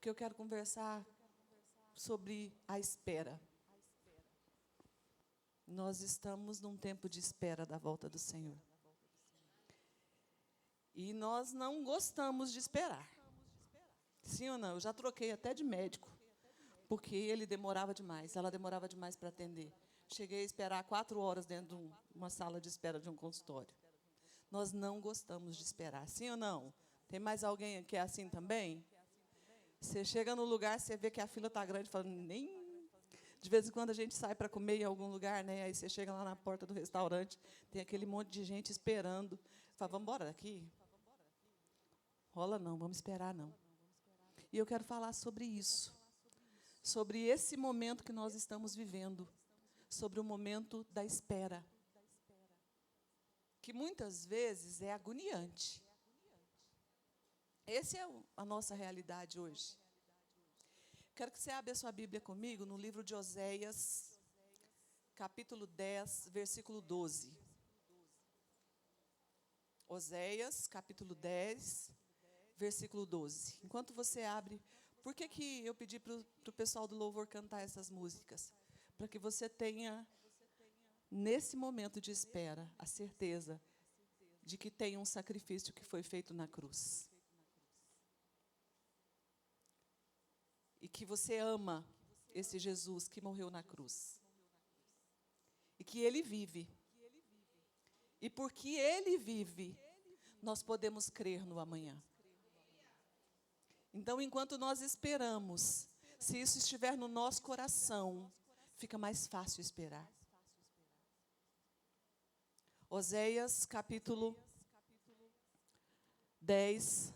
porque eu quero conversar sobre a espera. Nós estamos num tempo de espera da volta do Senhor. E nós não gostamos de esperar. Sim ou não? Eu já troquei até de médico, porque ele demorava demais, ela demorava demais para atender. Cheguei a esperar 4 horas dentro de uma sala de espera de um consultório. Nós não gostamos de esperar. Sim ou não? Tem mais alguém que é assim também? Você chega no lugar, você vê que a fila está grande, fala, nem... De vez em quando a gente sai para comer em algum lugar, né? Aí você chega lá na porta do restaurante, tem aquele monte de gente esperando. Fala, vamos embora daqui? Rola não, vamos esperar não. E eu quero falar sobre isso, sobre esse momento que nós estamos vivendo, sobre o momento da espera, que muitas vezes é agoniante. Essa é a nossa realidade hoje. Quero que você abra a sua Bíblia comigo no livro de Oséias, capítulo 10, versículo 12. Oséias, capítulo 10, versículo 12. Enquanto você abre, por que eu pedi para o pessoal do louvor cantar essas músicas? Para que você tenha, nesse momento de espera, a certeza de que tem um sacrifício que foi feito na cruz. E que você ama esse Jesus que morreu na cruz. E que Ele vive. E porque Ele vive, nós podemos crer no amanhã. Então, enquanto nós esperamos, se isso estiver no nosso coração, fica mais fácil esperar. Oséias, capítulo 10,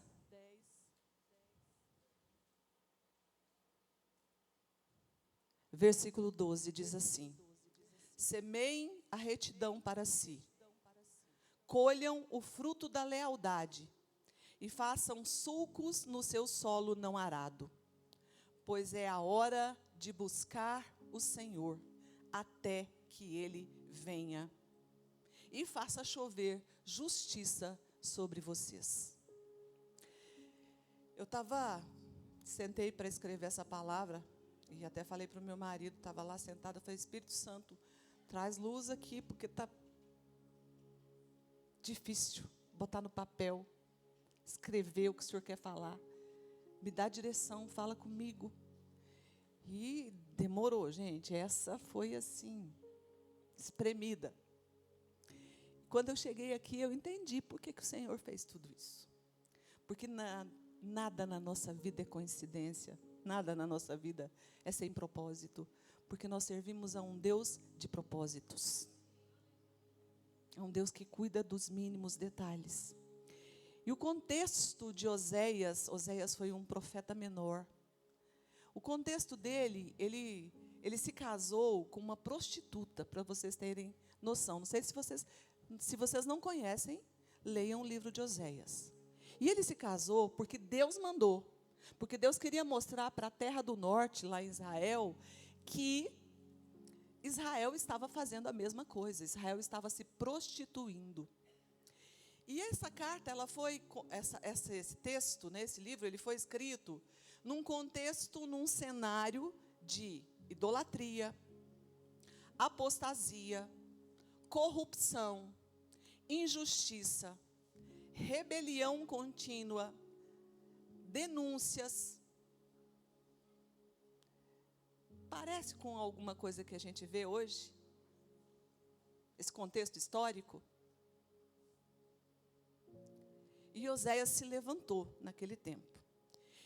versículo 12, diz assim: semeiem a retidão para si, colham o fruto da lealdade e façam sulcos no seu solo não arado, pois é a hora de buscar o Senhor até que Ele venha e faça chover justiça sobre vocês. Eu sentei para escrever essa palavra, e até falei para o meu marido, estava lá sentado, eu falei, Espírito Santo, traz luz aqui, porque está difícil botar no papel, escrever o que o Senhor quer falar. Me dá direção, fala comigo. E demorou, gente, essa foi assim, espremida. Quando eu cheguei aqui, eu entendi por que o Senhor fez tudo isso. Porque nada na nossa vida é coincidência, nada na nossa vida é sem propósito, porque nós servimos a um Deus de propósitos. É um Deus que cuida dos mínimos detalhes. E o contexto de Oséias foi um profeta menor. O contexto dele, ele se casou com uma prostituta, para vocês terem noção. Não sei se vocês não conhecem, leiam o livro de Oséias. E ele se casou porque Deus mandou. Porque Deus queria mostrar para a terra do norte, lá em Israel, que Israel estava fazendo a mesma coisa. Israel estava se prostituindo. E essa carta, esse texto, né, esse livro, ele foi escrito num contexto, num cenário de idolatria, apostasia, corrupção, injustiça, rebelião contínua, denúncias. Parece com alguma coisa que a gente vê hoje? Esse contexto histórico? E Oséias se levantou naquele tempo.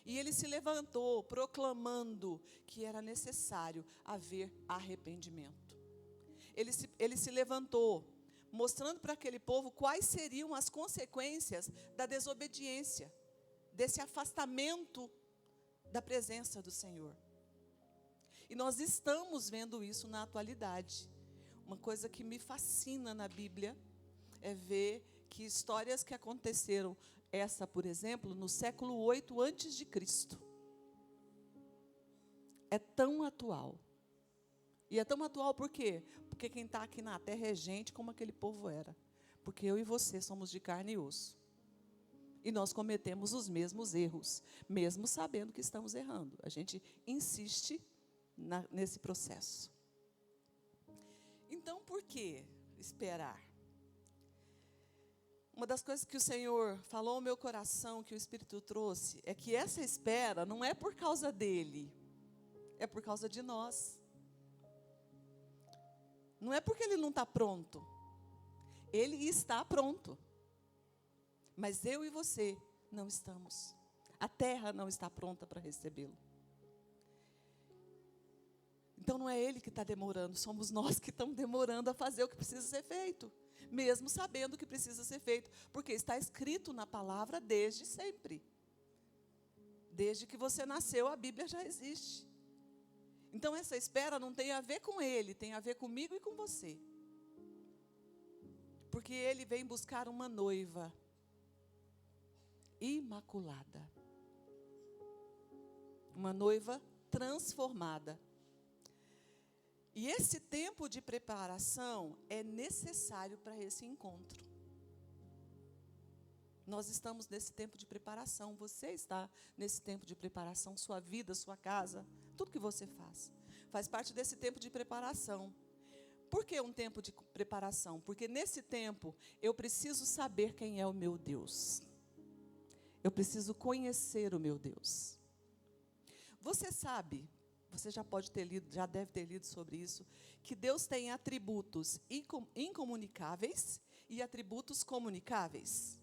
E ele se levantou proclamando que era necessário haver arrependimento. Ele se levantou mostrando para aquele povo quais seriam as consequências da desobediência, desse afastamento da presença do Senhor. E nós estamos vendo isso na atualidade. Uma coisa que me fascina na Bíblia é ver que histórias que aconteceram, essa, por exemplo, no século 8 antes de Cristo, é tão atual. E é tão atual por quê? Porque quem está aqui na terra é gente como aquele povo era. Porque eu e você somos de carne e osso. E nós cometemos os mesmos erros, mesmo sabendo que estamos errando. A gente insiste nesse processo. Então, por que esperar? Uma das coisas que o Senhor falou ao meu coração, que o Espírito trouxe, é que essa espera não é por causa dele, é por causa de nós. Não é porque ele não está pronto. Ele está pronto. Mas eu e você não estamos. A terra não está pronta para recebê-lo. Então não é ele que está demorando, somos nós que estamos demorando a fazer o que precisa ser feito. Mesmo sabendo o que precisa ser feito. Porque está escrito na palavra desde sempre. Desde que você nasceu, a Bíblia já existe. Então essa espera não tem a ver com ele, tem a ver comigo e com você. Porque ele vem buscar uma noiva imaculada. Uma noiva transformada. E esse tempo de preparação é necessário para esse encontro. Nós estamos nesse tempo de preparação, você está nesse tempo de preparação, sua vida, sua casa, tudo que você faz parte desse tempo de preparação. Por que um tempo de preparação? Porque nesse tempo eu preciso saber quem é o meu Deus. Eu preciso conhecer o meu Deus. Você sabe, você já pode ter lido, já deve ter lido sobre isso, que Deus tem atributos incomunicáveis e atributos comunicáveis.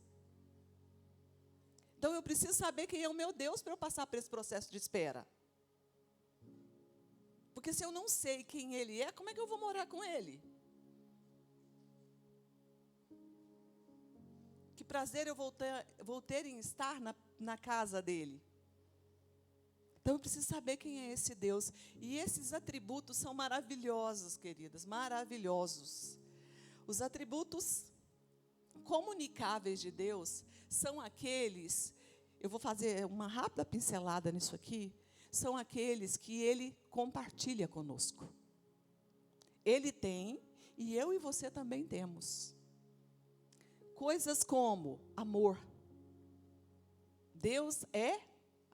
Então eu preciso saber quem é o meu Deus para eu passar por esse processo de espera. Porque se eu não sei quem Ele é, como é que eu vou morar com Ele? Que prazer eu vou ter em estar na casa dEle. Então eu preciso saber quem é esse Deus. E esses atributos são maravilhosos, queridas, maravilhosos. Os atributos comunicáveis de Deus são aqueles, eu vou fazer uma rápida pincelada nisso aqui, são aqueles que Ele compartilha conosco. Ele tem, e eu e você também temos. Coisas como amor. Deus é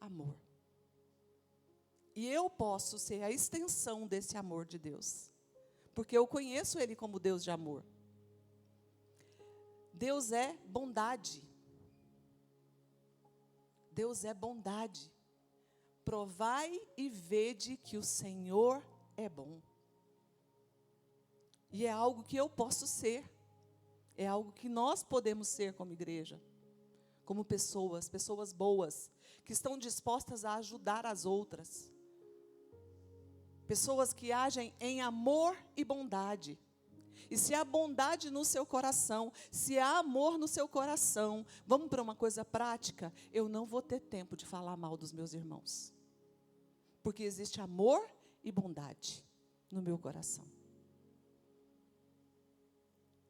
amor. E eu posso ser a extensão desse amor de Deus. Porque eu conheço Ele como Deus de amor. Deus é bondade. Deus é bondade. Provai e vede que o Senhor é bom. E é algo que eu posso ser. É algo que nós podemos ser como igreja. Como pessoas boas, que estão dispostas a ajudar as outras. Pessoas que agem em amor e bondade. E se há bondade no seu coração, se há amor no seu coração, vamos para uma coisa prática, eu não vou ter tempo de falar mal dos meus irmãos. Porque existe amor e bondade no meu coração.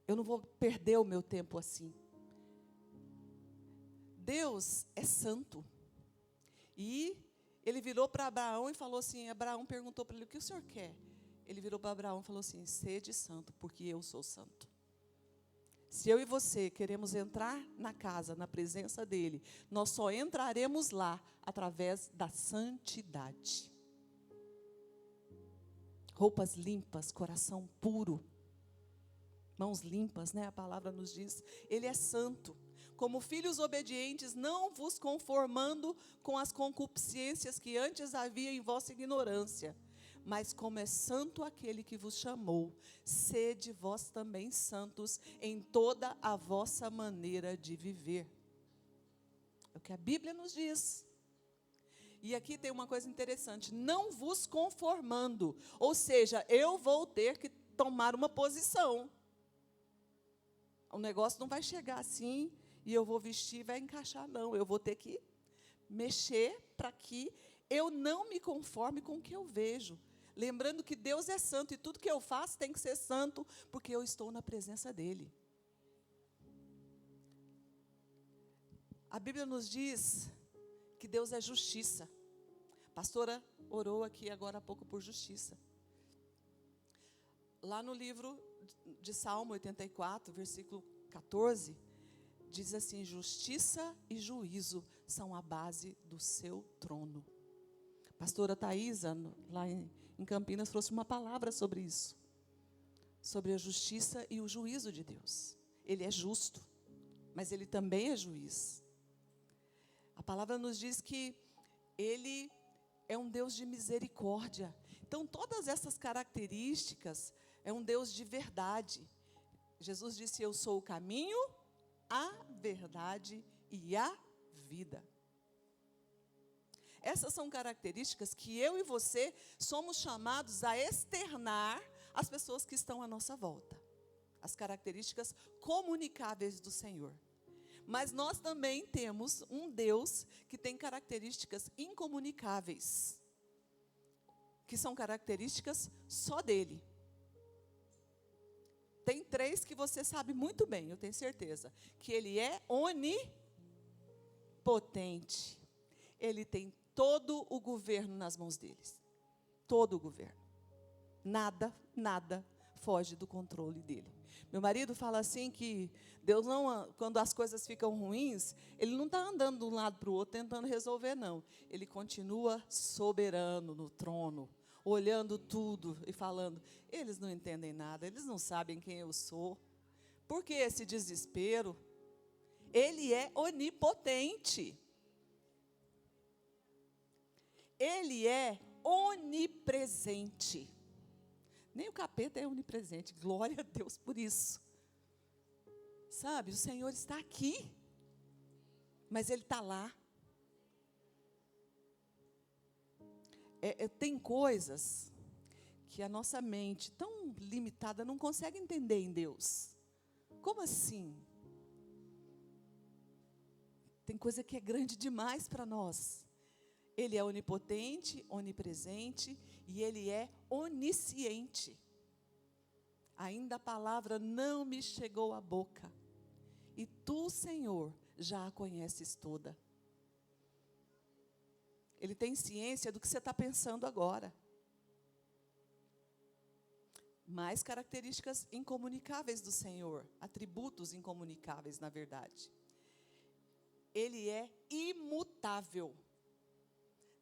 Eu não vou perder o meu tempo assim. Deus é santo. E Ele virou para Abraão e falou assim, Abraão perguntou para ele, o que o senhor quer? Ele virou para Abraão e falou assim, sede santo, porque eu sou santo. Se eu e você queremos entrar na casa, na presença dEle, nós só entraremos lá através da santidade. Roupas limpas, coração puro, mãos limpas, né? A palavra nos diz, Ele é santo. Como filhos obedientes, não vos conformando com as concupiscências que antes havia em vossa ignorância, mas como é santo aquele que vos chamou, sede vós também santos em toda a vossa maneira de viver. É o que a Bíblia nos diz. E aqui tem uma coisa interessante, não vos conformando, ou seja, eu vou ter que tomar uma posição. O negócio não vai chegar assim, e eu vou vestir e vai encaixar, não. Eu vou ter que mexer para que eu não me conforme com o que eu vejo. Lembrando que Deus é santo e tudo que eu faço tem que ser santo, porque eu estou na presença dEle. A Bíblia nos diz que Deus é justiça. A pastora orou aqui agora há pouco por justiça. Lá no livro de Salmo 84, versículo 14, diz assim: justiça e juízo são a base do seu trono. Pastora Thaisa, lá em Campinas, trouxe uma palavra sobre isso, sobre a justiça e o juízo de Deus. Ele é justo, mas Ele também é juiz. A palavra nos diz que Ele é um Deus de misericórdia. Então, todas essas características, é um Deus de verdade. Jesus disse: eu sou o caminho, a verdade e a vida. Essas são características que eu e você somos chamados a externar às pessoas que estão à nossa volta. As características comunicáveis do Senhor. Mas nós também temos um Deus que tem características incomunicáveis, que são características só dele. Tem 3 que você sabe muito bem, eu tenho certeza, que ele é onipotente. Ele tem todo o governo nas mãos deles. Todo o governo. Nada foge do controle dele. Meu marido fala assim que Deus não, quando as coisas ficam ruins, Ele não está andando de um lado para o outro tentando resolver, não. Ele continua soberano no trono, olhando tudo e falando: eles não entendem nada, eles não sabem quem eu sou. Por que esse desespero? Ele é onipotente. Ele é onipresente. Nem o capeta é onipresente. Glória a Deus por isso. Sabe, o Senhor está aqui, mas Ele está lá. Tem coisas que a nossa mente, tão limitada, não consegue entender em Deus. Como assim? Tem coisa que é grande demais para nós. Ele é onipotente, onipresente e Ele é onisciente. Ainda a palavra não me chegou à boca. E tu, Senhor, já a conheces toda. Ele tem ciência do que você está pensando agora. Mais características incomunicáveis do Senhor, atributos incomunicáveis, na verdade. Ele é imutável.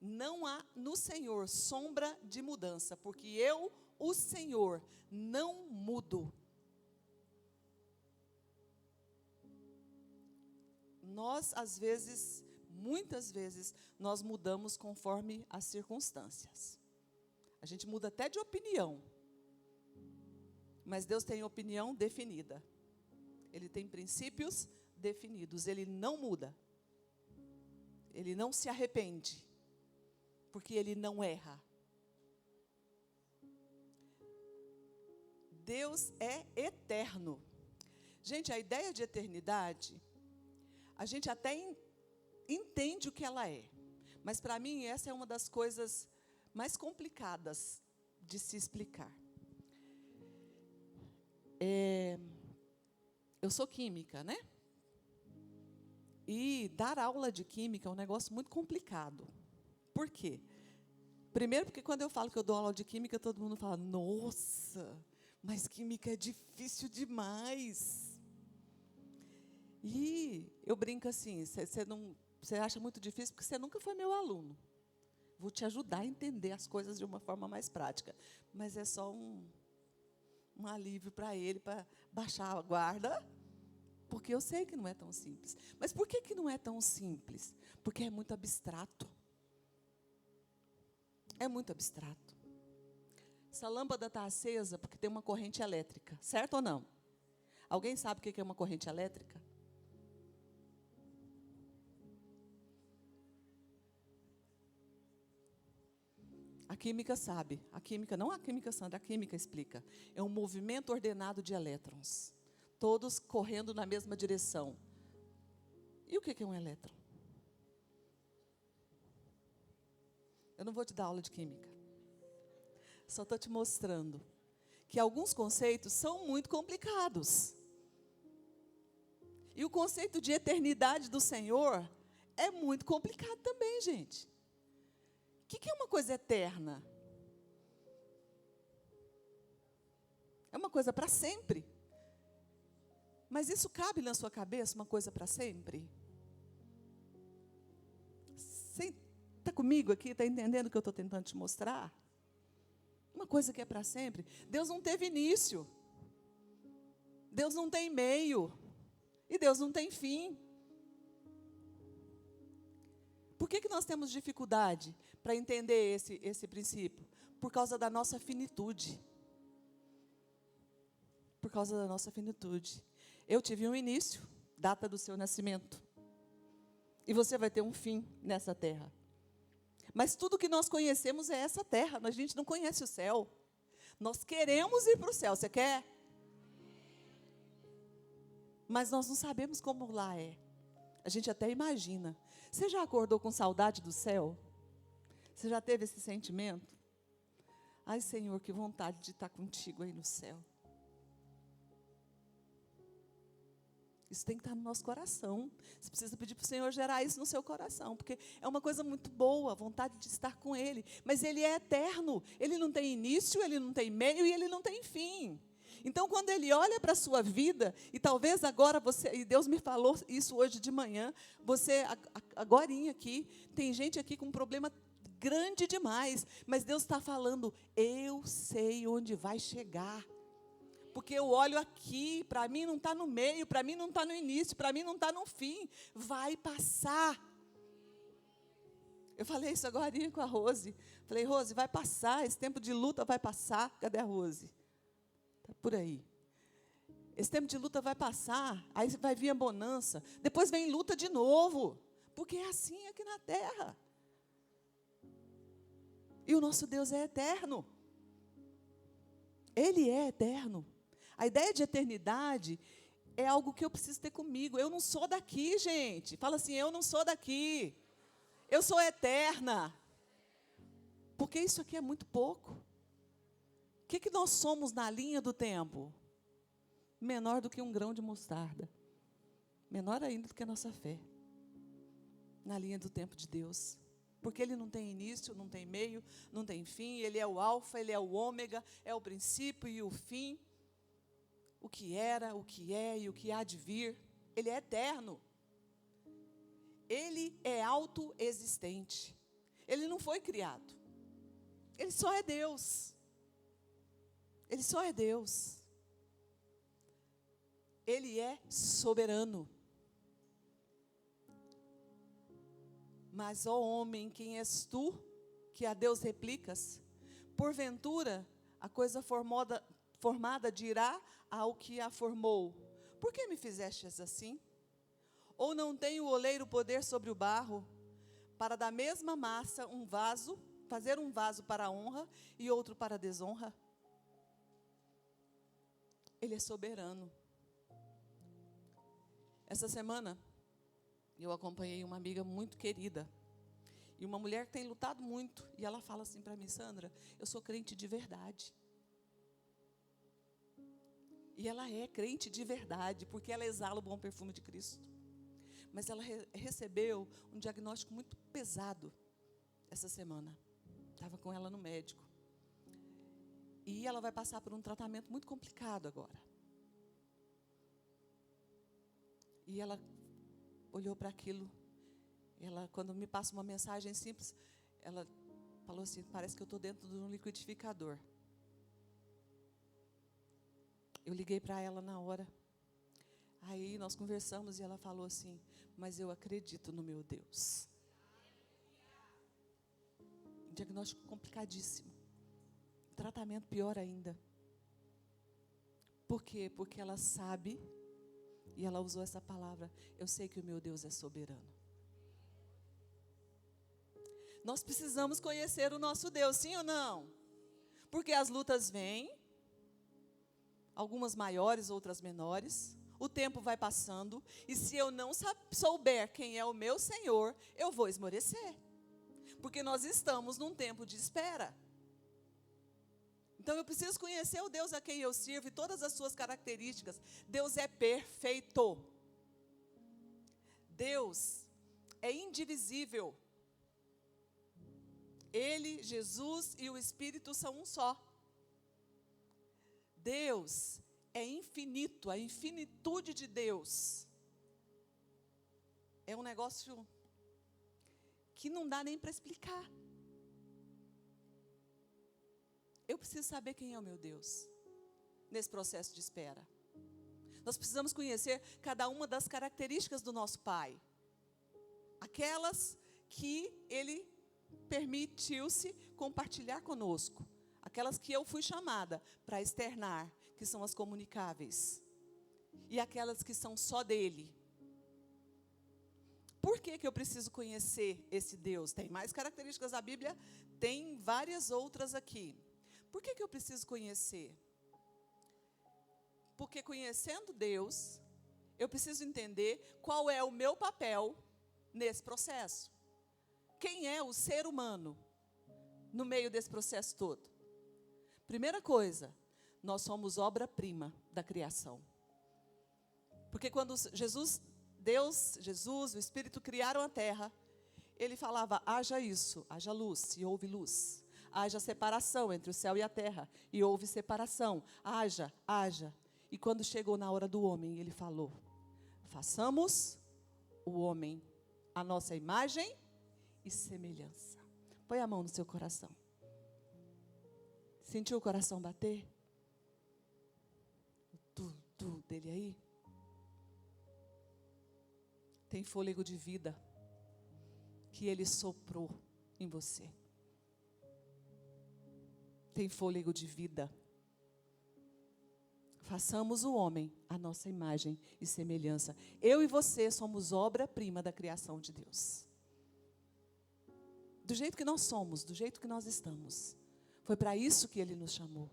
Não há no Senhor sombra de mudança, porque eu, o Senhor, não mudo. Nós, às vezes, muitas vezes, nós mudamos conforme as circunstâncias. A gente muda até de opinião. Mas Deus tem opinião definida. Ele tem princípios definidos. Ele não muda. Ele não se arrepende. Porque Ele não erra. Deus é eterno. Gente, a ideia de eternidade, a gente até entende o que ela é. Mas para mim, essa é uma das coisas mais complicadas de se explicar. Eu sou química, né? E dar aula de química é um negócio muito complicado. Por quê? Primeiro, porque quando eu falo que eu dou aula de química, todo mundo fala: nossa, mas química é difícil demais. E eu brinco assim: você acha muito difícil porque você nunca foi meu aluno. Vou te ajudar a entender as coisas de uma forma mais prática. Mas é só um alívio para ele, para baixar a guarda, porque eu sei que não é tão simples. Mas por que não é tão simples? Porque é muito abstrato. É muito abstrato. Essa lâmpada está acesa porque tem uma corrente elétrica, certo ou não? Alguém sabe o que é uma corrente elétrica? A química sabe. A química, não a química santa, a química explica. É um movimento ordenado de elétrons, todos correndo na mesma direção. E o que é um elétron? Eu não vou te dar aula de química. Só estou te mostrando que alguns conceitos são muito complicados. E o conceito de eternidade do Senhor é muito complicado também, gente. O que é uma coisa eterna? É uma coisa para sempre. Mas isso cabe na sua cabeça, uma coisa para sempre? Você está comigo aqui, está entendendo o que eu estou tentando te mostrar? Uma coisa que é para sempre. Deus não teve início. Deus não tem meio. E Deus não tem fim. Por que nós temos dificuldade para entender esse princípio? Por causa da nossa finitude. Por causa da nossa finitude. Eu tive um início, data do seu nascimento. E você vai ter um fim nessa terra. Mas tudo que nós conhecemos é essa terra. A gente não conhece o céu. Nós queremos ir para o céu. Você quer? Mas nós não sabemos como lá é. A gente até imagina. Você já acordou com saudade do céu? Você já teve esse sentimento? Ai, Senhor, que vontade de estar contigo aí no céu. Isso tem que estar no nosso coração. Você precisa pedir para o Senhor gerar isso no seu coração, porque é uma coisa muito boa, a vontade de estar com Ele. Mas Ele é eterno. Ele não tem início, Ele não tem meio e Ele não tem fim. Então, quando Ele olha para a sua vida, e talvez agora você, e Deus me falou isso hoje de manhã, você, agorinha aqui, tem gente aqui com um problema grande demais, mas Deus está falando, eu sei onde vai chegar. Porque eu olho aqui, para mim não está no meio, para mim não está no início, para mim não está no fim. Vai passar. Eu falei isso agora com a Rose. Falei, Rose, vai passar, esse tempo de luta vai passar. Cadê a Rose? Está por aí. Esse tempo de luta vai passar, aí vai vir a bonança. Depois vem luta de novo. Porque é assim aqui na terra. E o nosso Deus é eterno. Ele é eterno. A ideia de eternidade é algo que eu preciso ter comigo. Eu não sou daqui, gente. Fala assim, eu não sou daqui. Eu sou eterna. Porque isso aqui é muito pouco. O que nós somos na linha do tempo? Menor do que um grão de mostarda. Menor ainda do que a nossa fé. Na linha do tempo de Deus. Porque Ele não tem início, não tem meio, não tem fim. Ele é o alfa, Ele é o ômega, é o princípio e o fim. O que era, o que é e o que há de vir. Ele é eterno. Ele é autoexistente. Ele não foi criado. Ele só é Deus. Ele só é Deus. Ele é soberano. Mas, ó homem, quem és tu, que a Deus replicas? Porventura, a coisa formada dirá ao que a formou, por que me fizestes assim? Ou não tem o oleiro poder sobre o barro, para da mesma massa fazer um vaso para a honra e outro para a desonra? Ele é soberano. Essa semana, eu acompanhei uma amiga muito querida, e uma mulher que tem lutado muito, e ela fala assim para mim, Sandra, eu sou crente de verdade. E ela é crente de verdade, porque ela exala o bom perfume de Cristo. Mas ela recebeu um diagnóstico muito pesado essa semana. Estava com ela no médico. E ela vai passar por um tratamento muito complicado agora. E ela olhou para aquilo. Ela, quando me passa uma mensagem simples, ela falou assim, parece que eu estou dentro de um liquidificador. Eu liguei para ela na hora. Aí nós conversamos e ela falou assim, mas eu acredito no meu Deus. Diagnóstico complicadíssimo. Tratamento pior ainda. Por quê? Porque ela sabe, e ela usou essa palavra, eu sei que o meu Deus é soberano. Nós precisamos conhecer o nosso Deus, sim ou não? Porque as lutas vêm, algumas maiores, outras menores. O tempo vai passando. E se eu não souber quem é o meu Senhor, eu vou esmorecer. Porque nós estamos num tempo de espera. Então eu preciso conhecer o Deus a quem eu sirvo e todas as suas características. Deus é perfeito. Deus é indivisível. Ele, Jesus e o Espírito são um só. Deus é infinito, a infinitude de Deus é um negócio que não dá nem para explicar. Eu preciso saber quem é o meu Deus nesse processo de espera. Nós precisamos conhecer cada uma das características do nosso Pai. Aquelas que Ele permitiu-se compartilhar conosco. Aquelas que eu fui chamada para externar, que são as comunicáveis. E aquelas que são só dEle. Por que eu preciso conhecer esse Deus? Tem mais características da Bíblia, tem várias outras aqui. Por que eu preciso conhecer? Porque conhecendo Deus, eu preciso entender qual é o meu papel nesse processo. Quem é o ser humano no meio desse processo todo? Primeira coisa, nós somos obra-prima da criação. Porque quando Deus, o Espírito criaram a terra, Ele falava, haja isso, haja luz, e houve luz. Haja separação entre o céu e a terra, e houve separação. Haja. E quando chegou na hora do homem, Ele falou, façamos o homem a nossa imagem e semelhança. Põe a mão no seu coração. Sentiu o coração bater? O tu dele aí? Tem fôlego de vida que Ele soprou em você. Tem fôlego de vida. Façamos o homem a nossa imagem e semelhança. Eu e você somos obra-prima da criação de Deus. Do jeito que nós somos, do jeito que nós estamos. Foi para isso que Ele nos chamou.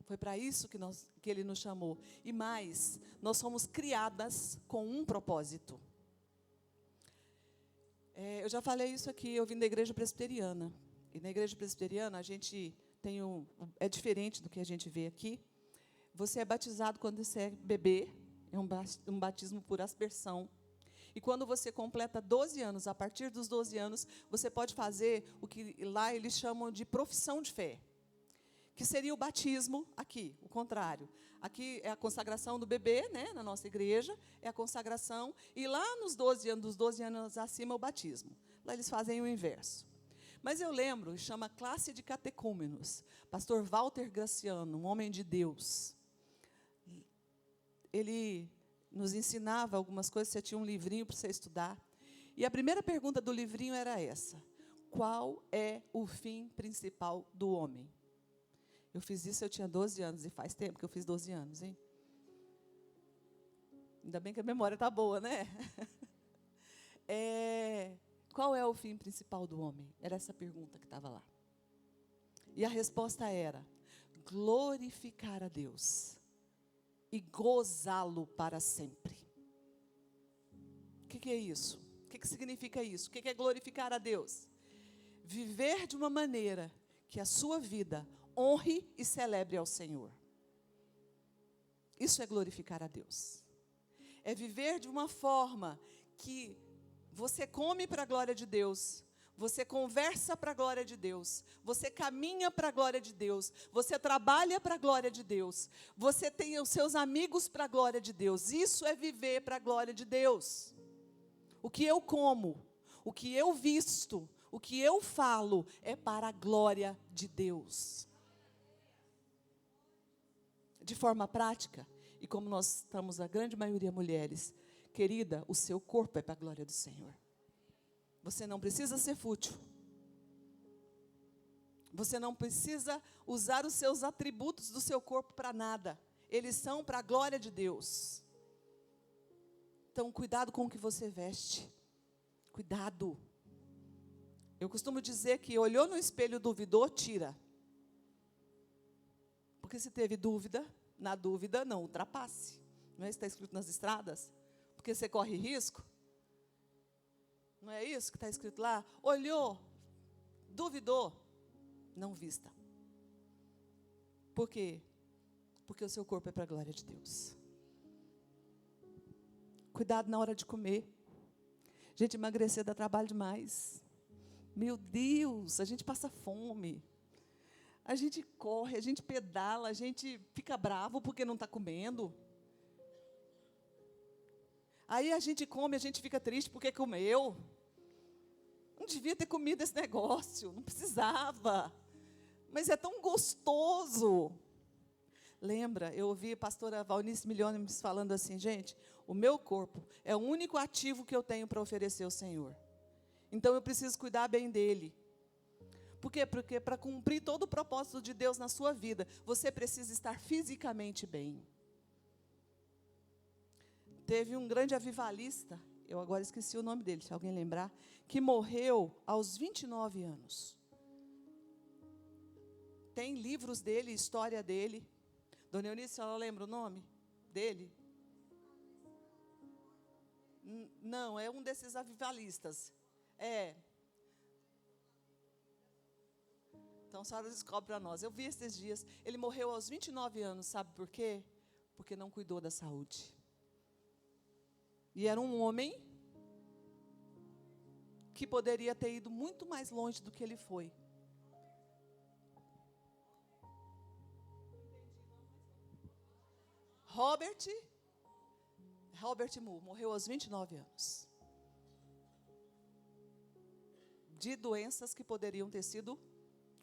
Foi para isso que Ele nos chamou. E mais, nós somos criadas com um propósito. Eu já falei isso aqui, eu vim da igreja presbiteriana. E na igreja presbiteriana, a gente tem é diferente do que a gente vê aqui. Você é batizado quando você é bebê, é um batismo por aspersão. E quando você completa 12 anos, a partir dos 12 anos, você pode fazer o que lá eles chamam de profissão de fé. Que seria o batismo aqui, o contrário. Aqui é a consagração do bebê, né, na nossa igreja, é a consagração. E lá nos 12 anos, dos 12 anos acima, o batismo. Lá eles fazem o inverso. Mas eu lembro, chama classe de catecúmenos. Pastor Walter Graciano, um homem de Deus. Ele nos ensinava algumas coisas, você tinha um livrinho para você estudar. E a primeira pergunta do livrinho era essa. Qual é o fim principal do homem? Eu fiz isso, eu tinha 12 anos, e faz tempo que eu fiz 12 anos, hein? Ainda bem que a memória está boa, né? Qual é o fim principal do homem? Era essa pergunta que estava lá. E a resposta era, glorificar a Deus e gozá-lo para sempre. O que é isso? O que significa isso? O que é glorificar a Deus? Viver de uma maneira que a sua vida honre e celebre ao Senhor. Isso é glorificar a Deus. É viver de uma forma que você come para a glória de Deus, você conversa para a glória de Deus, você caminha para a glória de Deus, você trabalha para a glória de Deus, você tem os seus amigos para a glória de Deus. Isso é viver para a glória de Deus. O que eu como, o que eu visto, o que eu falo é para a glória de Deus. De forma prática, e como nós estamos, a grande maioria mulheres, querida, o seu corpo é para a glória do Senhor. Você não precisa ser fútil. Você não precisa usar os seus atributos do seu corpo para nada. Eles são para a glória de Deus. Então, cuidado com o que você veste. Cuidado. Eu costumo dizer que olhou no espelho, duvidou, tira. Porque se teve dúvida, na dúvida não ultrapasse. Não é isso que está escrito nas estradas? Porque você corre risco. Não é isso que está escrito lá? Olhou, duvidou, não vista. Por quê? Porque o seu corpo é para a glória de Deus. Cuidado na hora de comer. Gente, emagrecer dá trabalho demais. Meu Deus, a gente passa fome. A gente corre, a gente pedala, a gente fica bravo porque não está comendo. Aí a gente come, a gente fica triste porque comeu. Não devia ter comido esse negócio, não precisava. Mas é tão gostoso. Lembra, eu ouvi a pastora Valnice Milhones falando assim, gente, o meu corpo é o único ativo que eu tenho para oferecer ao Senhor. Então eu preciso cuidar bem dele. Por quê? Porque para cumprir todo o propósito de Deus na sua vida, você precisa estar fisicamente bem. Teve um grande avivalista, eu agora esqueci o nome dele, se alguém lembrar, que morreu aos 29 anos. Tem livros dele, história dele. Dona Eunice, ela lembra o nome dele? Não, é um desses avivalistas. É. Então, a senhora descobre para nós. Eu vi esses dias. Ele morreu aos 29 anos, sabe por quê? Porque não cuidou da saúde. E era um homem que poderia ter ido muito mais longe do que ele foi. Robert Moore morreu aos 29 anos. De doenças que poderiam ter sido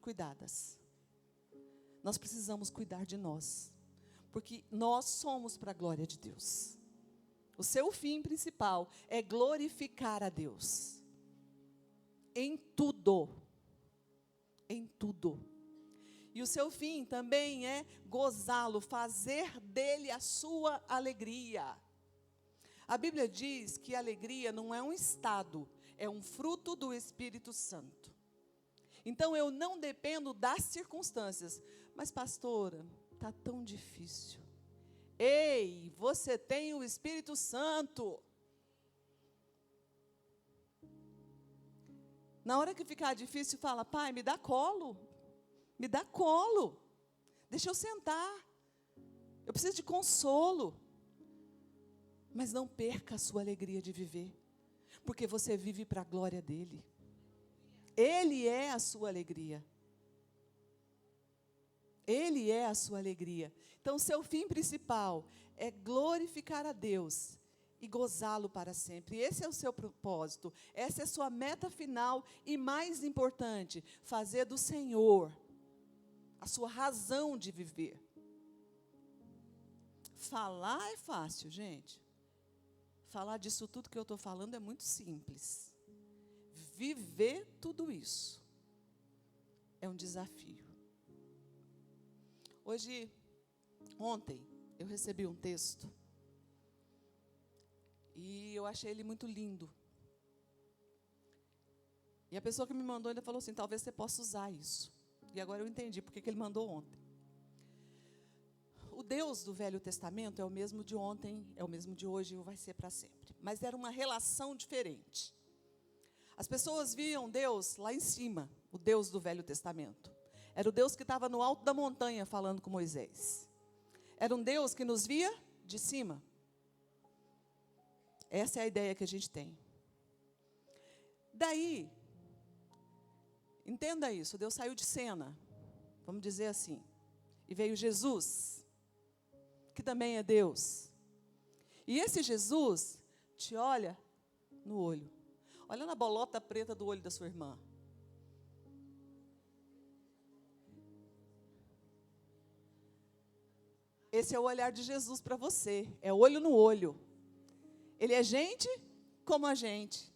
cuidadas. Nós precisamos cuidar de nós, porque nós somos para a glória de Deus. O seu fim principal é glorificar a Deus. Em tudo. Em tudo. E o seu fim também é gozá-lo, fazer dele a sua alegria. A Bíblia diz que a alegria não é um estado, é um fruto do Espírito Santo. Então eu não dependo das circunstâncias. Mas pastora, está tão difícil. Ei, você tem o Espírito Santo. Na hora que ficar difícil, fala, pai, me dá colo. Me dá colo. Deixa eu sentar. Eu preciso de consolo. Mas não perca a sua alegria de viver. Porque você vive para a glória dele. Ele é a sua alegria. Ele é a sua alegria. Então, seu fim principal é glorificar a Deus e gozá-lo para sempre. Esse é o seu propósito. Essa é a sua meta final e, mais importante, fazer do Senhor a sua razão de viver. Falar é fácil, gente. Falar disso tudo que eu estou falando é muito simples. Viver tudo isso é um desafio. Ontem, eu recebi um texto e eu achei ele muito lindo. E a pessoa que me mandou ainda falou assim, talvez você possa usar isso. E agora eu entendi porque que ele mandou ontem. O Deus do Velho Testamento é o mesmo de ontem, é o mesmo de hoje e vai ser para sempre. Mas era uma relação diferente. As pessoas viam Deus lá em cima, o Deus do Velho Testamento. Era o Deus que estava no alto da montanha falando com Moisés. Era um Deus que nos via de cima. Essa é a ideia que a gente tem. Daí, entenda isso, Deus saiu de cena, vamos dizer assim, e veio Jesus, que também é Deus. E esse Jesus te olha no olho. Olha na bolota preta do olho da sua irmã. Esse é o olhar de Jesus para você, é olho no olho. Ele é gente como a gente.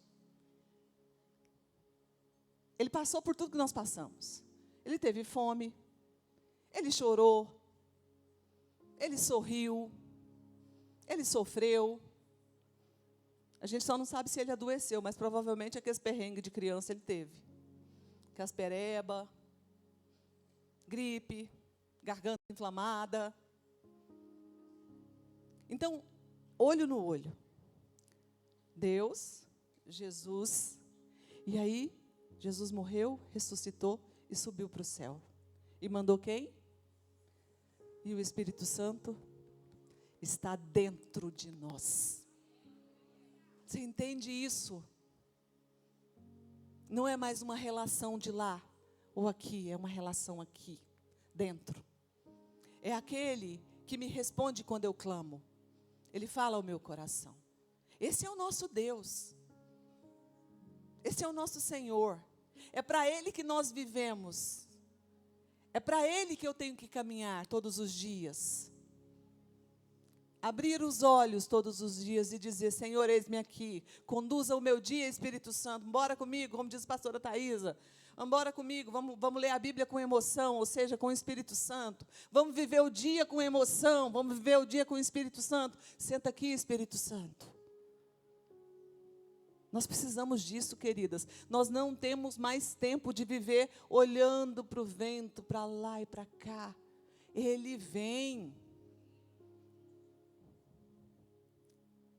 Ele passou por tudo que nós passamos. Ele teve fome, ele chorou, ele sorriu, ele sofreu. A gente só não sabe se ele adoeceu, mas provavelmente aqueles perrengues de criança ele teve. Caspereba, gripe, garganta inflamada. Então, olho no olho. Deus, Jesus, e aí Jesus morreu, ressuscitou e subiu para o céu. E mandou quem? E o Espírito Santo está dentro de nós. Você entende isso? Não é mais uma relação de lá ou aqui, é uma relação aqui. dentro. É aquele que me responde quando eu clamo. Ele fala ao meu coração. Esse é o nosso Deus. Esse é o nosso Senhor. É para Ele que nós vivemos. É para Ele que eu tenho que caminhar todos os dias. Abrir os olhos todos os dias e dizer, Senhor, eis-me aqui. Conduza o meu dia, Espírito Santo. Embora comigo, como diz a pastora Thaisa. Embora comigo, vamos ler a Bíblia com emoção, ou seja, com o Espírito Santo. Vamos viver o dia com emoção, vamos viver o dia com o Espírito Santo. Senta aqui, Espírito Santo. Nós precisamos disso, queridas. Nós não temos mais tempo de viver olhando para o vento, para lá e para cá. Ele vem.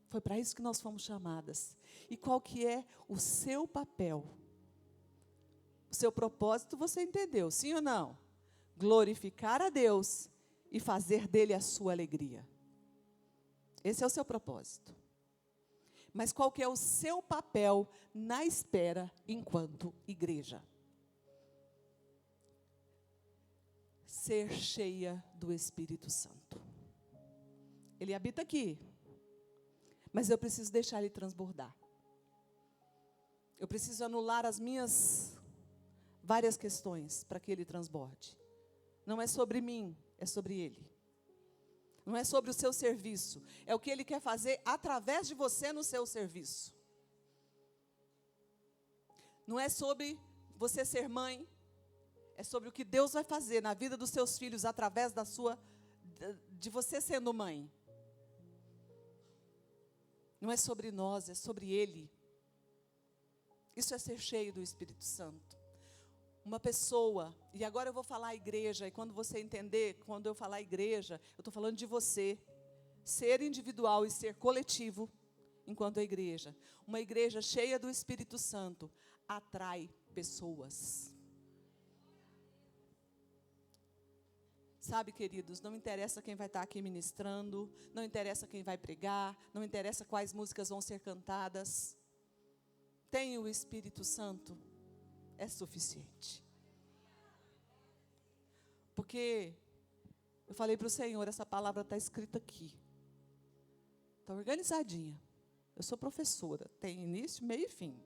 Foi para isso que nós fomos chamadas. E qual que é o seu papel? O seu propósito você entendeu, sim ou não? Glorificar a Deus e fazer dele a sua alegria. Esse é o seu propósito. Mas qual que é o seu papel na espera enquanto igreja? Ser cheia do Espírito Santo. Ele habita aqui, mas eu preciso deixar ele transbordar. Eu preciso anular as minhas várias questões para que ele transborde. Não é sobre mim, é sobre ele. Não é sobre o seu serviço, é o que ele quer fazer através de você no seu serviço. Não é sobre você ser mãe, é sobre o que Deus vai fazer na vida dos seus filhos através de você sendo mãe. Não é sobre nós, é sobre ele. Isso é ser cheio do Espírito Santo. Uma pessoa, e agora eu vou falar igreja, e quando você entender, quando eu falar igreja, eu estou falando de você. Ser individual e ser coletivo, enquanto a igreja. Uma igreja cheia do Espírito Santo atrai pessoas. Sabe, queridos, não interessa quem vai estar aqui ministrando, não interessa quem vai pregar, não interessa quais músicas vão ser cantadas. Tem o Espírito Santo, é suficiente. Porque eu falei para o Senhor, essa palavra está escrita aqui. Está organizadinha. Eu sou professora, tem início, meio e fim.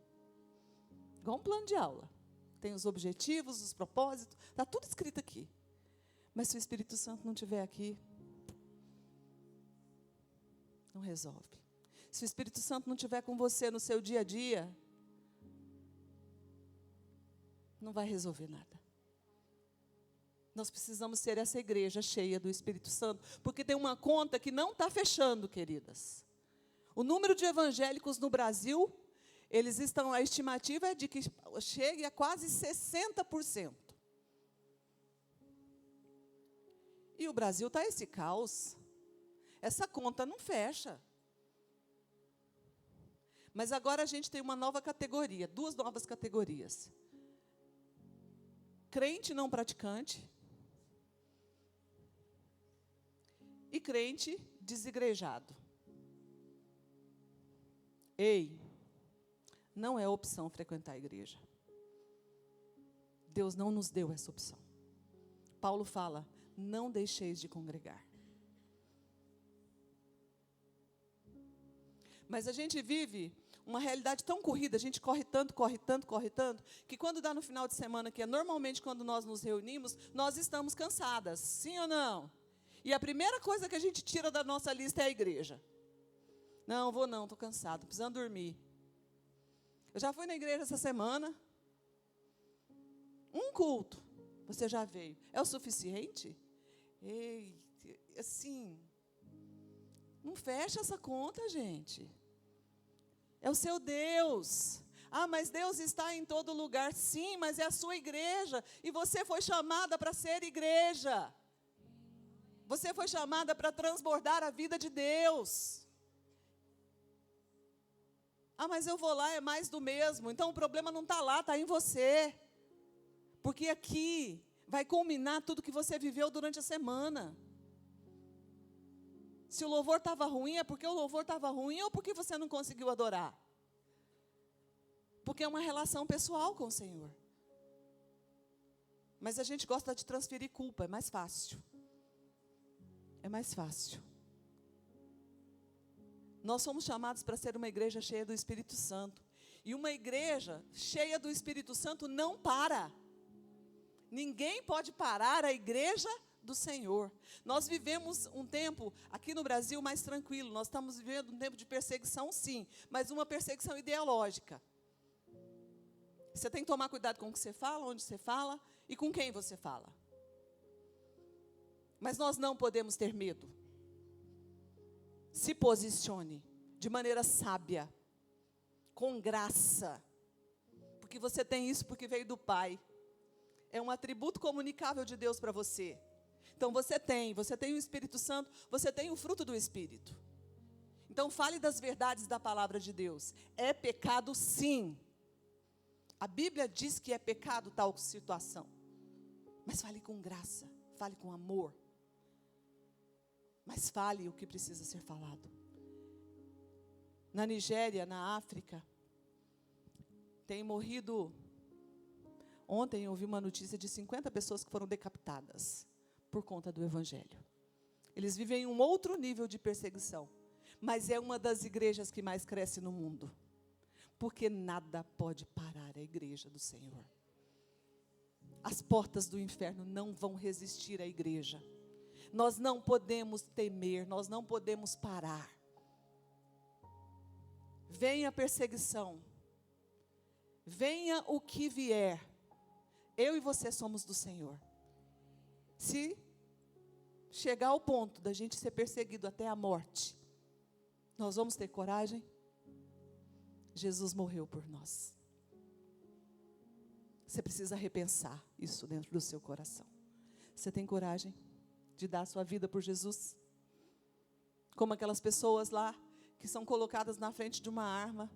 Igual um plano de aula. Tem os objetivos, os propósitos, está tudo escrito aqui. Mas se o Espírito Santo não estiver aqui, não resolve. Se o Espírito Santo não estiver com você no seu dia a dia, não vai resolver nada. Nós precisamos ser essa igreja cheia do Espírito Santo, porque tem uma conta que não está fechando, queridas. O número de evangélicos no Brasil, a estimativa é de que chegue a quase 60%. E o Brasil está esse caos. Essa conta não fecha. Mas agora a gente tem uma nova categoria, 2 novas categorias. Crente não praticante e crente desigrejado. Ei, não é opção frequentar a igreja. Deus não nos deu essa opção. Paulo fala, não deixeis de congregar. Mas a gente vive uma realidade tão corrida, a gente corre tanto, que quando dá no final de semana, que é normalmente quando nós nos reunimos, nós estamos cansadas, sim ou não? E a primeira coisa que a gente tira da nossa lista é a igreja. Não, vou não, estou cansado, precisando dormir. Eu já fui na igreja essa semana. Um culto, você já veio. É o suficiente? Ei, assim, não fecha essa conta, gente. É o seu Deus. Ah, mas Deus está em todo lugar. Sim, mas é a sua igreja. E você foi chamada para ser igreja. Você foi chamada para transbordar a vida de Deus. Ah, mas eu vou lá, é mais do mesmo. Então o problema não está lá, está em você. Porque aqui vai culminar tudo que você viveu durante a semana. Se o louvor estava ruim, é porque o louvor estava ruim ou porque você não conseguiu adorar? Porque é uma relação pessoal com o Senhor. Mas a gente gosta de transferir culpa, é mais fácil. É mais fácil. Nós somos chamados para ser uma igreja cheia do Espírito Santo. E uma igreja cheia do Espírito Santo não para. Ninguém pode parar a igreja do Senhor. Nós vivemos um tempo aqui no Brasil mais tranquilo. Nós estamos vivendo um tempo de perseguição, sim, mas uma perseguição ideológica. Você tem que tomar cuidado com o que você fala, onde você fala e com quem você fala. Mas nós não podemos ter medo. Se posicione de maneira sábia, com graça, porque você tem isso porque veio do Pai. É um atributo comunicável de Deus para você. Então você tem o Espírito Santo, você tem o fruto do Espírito. Então fale das verdades da palavra de Deus. É pecado, sim. A Bíblia diz que é pecado tal situação. Mas fale com graça, fale com amor. Mas fale o que precisa ser falado. Na Nigéria, na África, tem morrido. Ontem eu ouvi uma notícia de 50 pessoas que foram decapitadas por conta do Evangelho. Eles vivem um outro nível de perseguição, mas é uma das igrejas que mais cresce no mundo, porque nada pode parar a igreja do Senhor. As portas do inferno não vão resistir à igreja. Nós não podemos temer, nós não podemos parar. Venha a perseguição, venha o que vier, eu e você somos do Senhor. Se chegar ao ponto da gente ser perseguido até a morte, nós vamos ter coragem? Jesus morreu por nós. Você precisa repensar isso dentro do seu coração. Você tem coragem de dar a sua vida por Jesus? Como aquelas pessoas lá que são colocadas na frente de uma arma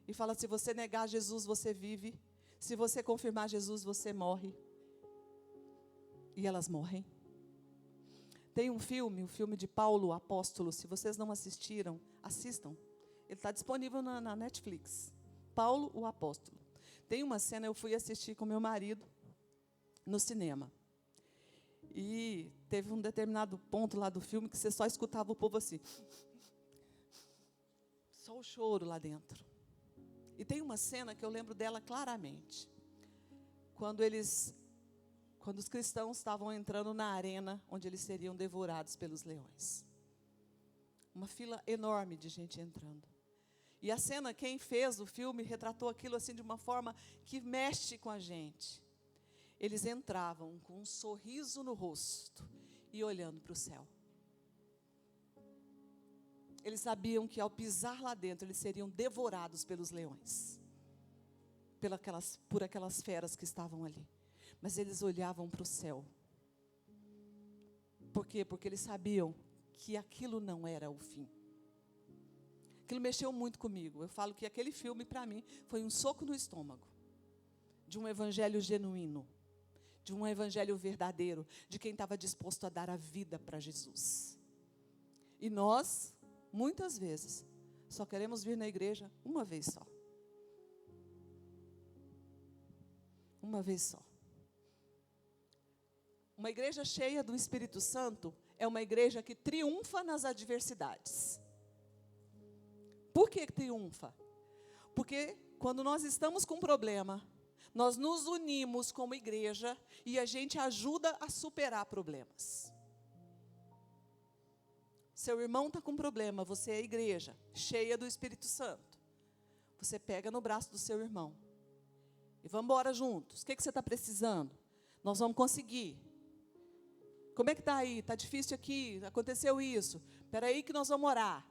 e fala: se você negar Jesus, você vive. Se você confirmar Jesus, você morre. E elas morrem. Tem um filme, o filme de Paulo, o Apóstolo. Se vocês não assistiram, assistam. Ele está disponível na Netflix. Paulo, o Apóstolo. Tem uma cena, eu fui assistir com meu marido no cinema. E teve um determinado ponto lá do filme que você só escutava o povo assim. Só o choro lá dentro. E tem uma cena que eu lembro dela claramente. Quando os cristãos estavam entrando na arena onde eles seriam devorados pelos leões. Uma fila enorme de gente entrando. E a cena, quem fez o filme, retratou aquilo assim de uma forma que mexe com a gente. Eles entravam com um sorriso no rosto e olhando para o céu. Eles sabiam que ao pisar lá dentro, eles seriam devorados pelos leões. Por aquelas feras que estavam ali. Mas eles olhavam para o céu. Por quê? Porque eles sabiam que aquilo não era o fim. Aquilo mexeu muito comigo. Eu falo que aquele filme, para mim, foi um soco no estômago. De um evangelho genuíno. De um evangelho verdadeiro. De quem estava disposto a dar a vida para Jesus. E nós, muitas vezes, só queremos vir na igreja uma vez só. Uma vez só. Uma igreja cheia do Espírito Santo é uma igreja que triunfa nas adversidades. Por que triunfa? Porque quando nós estamos com um problema, nós nos unimos como igreja e a gente ajuda a superar problemas. Seu irmão está com problema, você é a igreja, cheia do Espírito Santo. Você pega no braço do seu irmão. E vamos embora juntos. O que você está precisando? Nós vamos conseguir. Como é que está aí? Está difícil aqui? Aconteceu isso? Espera aí que nós vamos orar.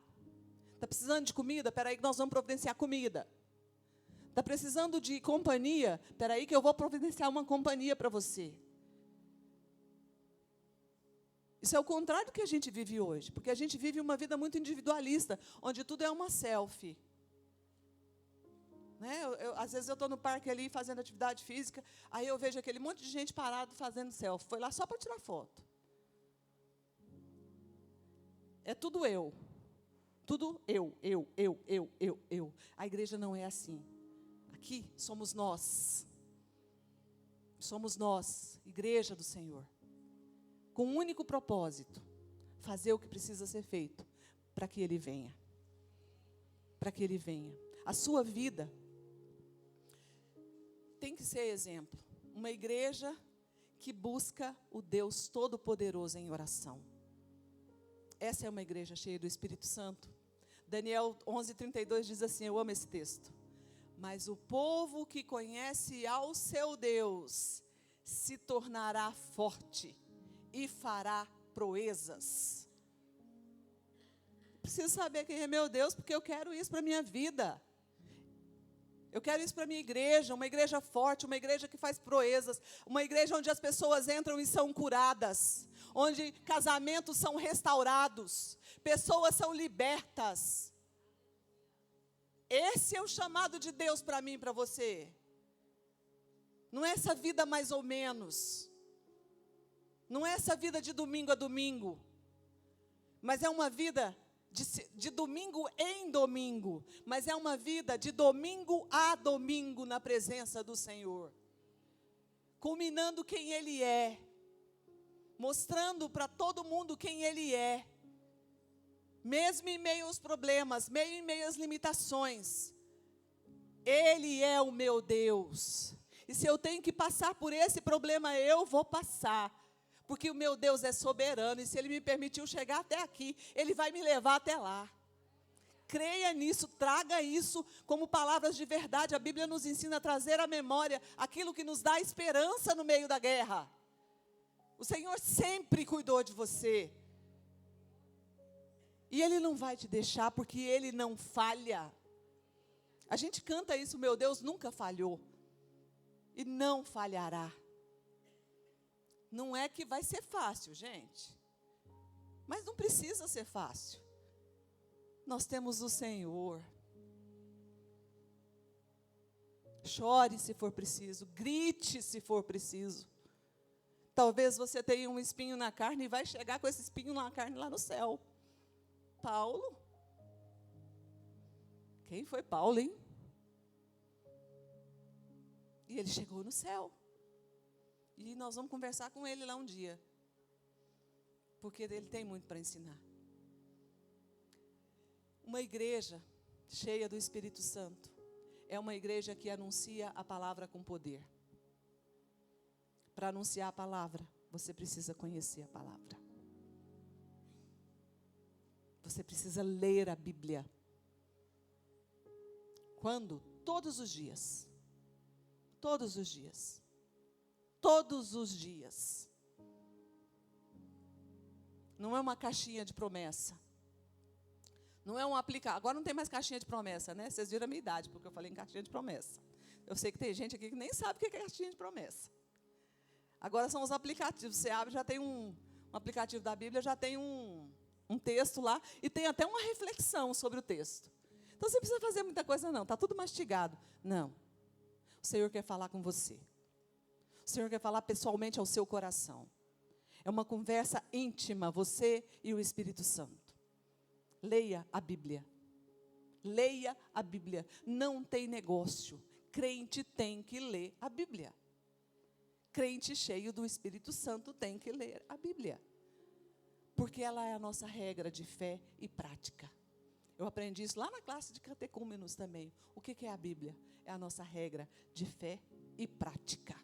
Está precisando de comida? Espera aí que nós vamos providenciar comida. Está precisando de companhia? Espera aí que eu vou providenciar uma companhia para você. Isso é o contrário do que a gente vive hoje. Porque a gente vive uma vida muito individualista, onde tudo é uma selfie. Né? Às vezes eu estou no parque ali fazendo atividade física, aí eu vejo aquele monte de gente parado fazendo selfie. Foi lá só para tirar foto. É tudo eu. Tudo eu. A igreja não é assim. Aqui somos nós. somos nós, igreja do Senhor, com um único propósito: fazer o que precisa ser feito para que Ele venha. Para que Ele venha. A sua vida tem que ser exemplo. Uma igreja que busca o Deus Todo-Poderoso em oração. Essa é uma igreja cheia do Espírito Santo. Daniel 11:32 diz assim, eu amo esse texto. Mas o povo que conhece ao seu Deus se tornará forte e fará proezas. Preciso saber quem é meu Deus, porque eu quero isso para a minha vida. Eu quero isso para a minha igreja, uma igreja forte, uma igreja que faz proezas, uma igreja onde as pessoas entram e são curadas, onde casamentos são restaurados, pessoas são libertas. Esse é o chamado de Deus para mim e para você. Não é essa vida mais ou menos. Não é essa vida de domingo a domingo. Mas é uma vida de domingo em domingo. Mas é uma vida de domingo a domingo na presença do Senhor. Culminando quem Ele é. Mostrando para todo mundo quem Ele é. Mesmo em meio aos problemas, em meio às limitações, Ele é o meu Deus. E se eu tenho que passar por esse problema, eu vou passar. Porque o meu Deus é soberano, e se Ele me permitiu chegar até aqui, Ele vai me levar até lá. Creia nisso, traga isso como palavras de verdade. A Bíblia nos ensina a trazer à memória aquilo que nos dá esperança no meio da guerra. O Senhor sempre cuidou de você. E Ele não vai te deixar, porque Ele não falha. A gente canta isso, meu Deus nunca falhou. E não falhará. Não é que vai ser fácil, gente. Mas não precisa ser fácil. Nós temos o Senhor. Chore se for preciso, grite se for preciso. Talvez você tenha um espinho na carne e vai chegar com esse espinho na carne lá no céu. Paulo? Quem foi Paulo, hein? E ele chegou no céu. E nós vamos conversar com ele lá um dia. Porque ele tem muito para ensinar. Uma igreja cheia do Espírito Santo é uma igreja que anuncia a palavra com poder. Para anunciar a palavra, você precisa conhecer a palavra. Você precisa ler a Bíblia. Quando? Todos os dias. Todos os dias. Todos os dias. Não é uma caixinha de promessa. Não é um aplicativo. Agora não tem mais caixinha de promessa, né? Vocês viram a minha idade, porque eu falei em caixinha de promessa. Eu sei que tem gente aqui que nem sabe o que é caixinha de promessa. Agora são os aplicativos. Você abre, já tem um aplicativo da Bíblia, já tem um texto lá, e tem até uma reflexão sobre o texto. Então, você não precisa fazer muita coisa, não. Está tudo mastigado. Não. O Senhor quer falar com você. O Senhor quer falar pessoalmente ao seu coração. É uma conversa íntima, você e o Espírito Santo. Leia a Bíblia. Leia a Bíblia. Não tem negócio. Crente tem que ler a Bíblia. Crente cheio do Espírito Santo tem que ler a Bíblia. Porque ela é a nossa regra de fé e prática. Eu aprendi isso lá na classe de catecúmenos também. O que é a Bíblia? É a nossa regra de fé e prática.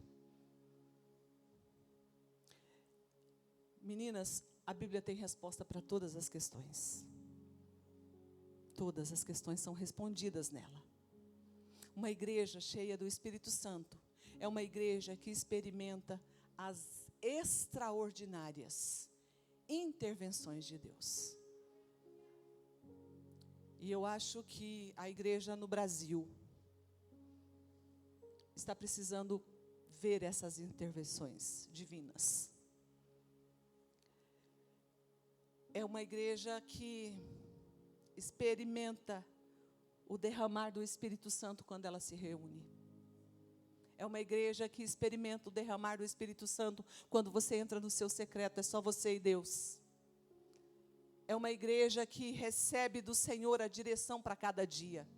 Meninas, a Bíblia tem resposta para todas as questões. Todas as questões são respondidas nela. Uma igreja cheia do Espírito Santo é uma igreja que experimenta as extraordinárias intervenções de Deus. E eu acho que a igreja no Brasil está precisando ver essas intervenções divinas. É uma igreja que experimenta o derramar do Espírito Santo quando ela se reúne. É uma igreja que experimenta o derramar do Espírito Santo quando você entra no seu secreto, é só você e Deus. É uma igreja que recebe do Senhor a direção para cada dia.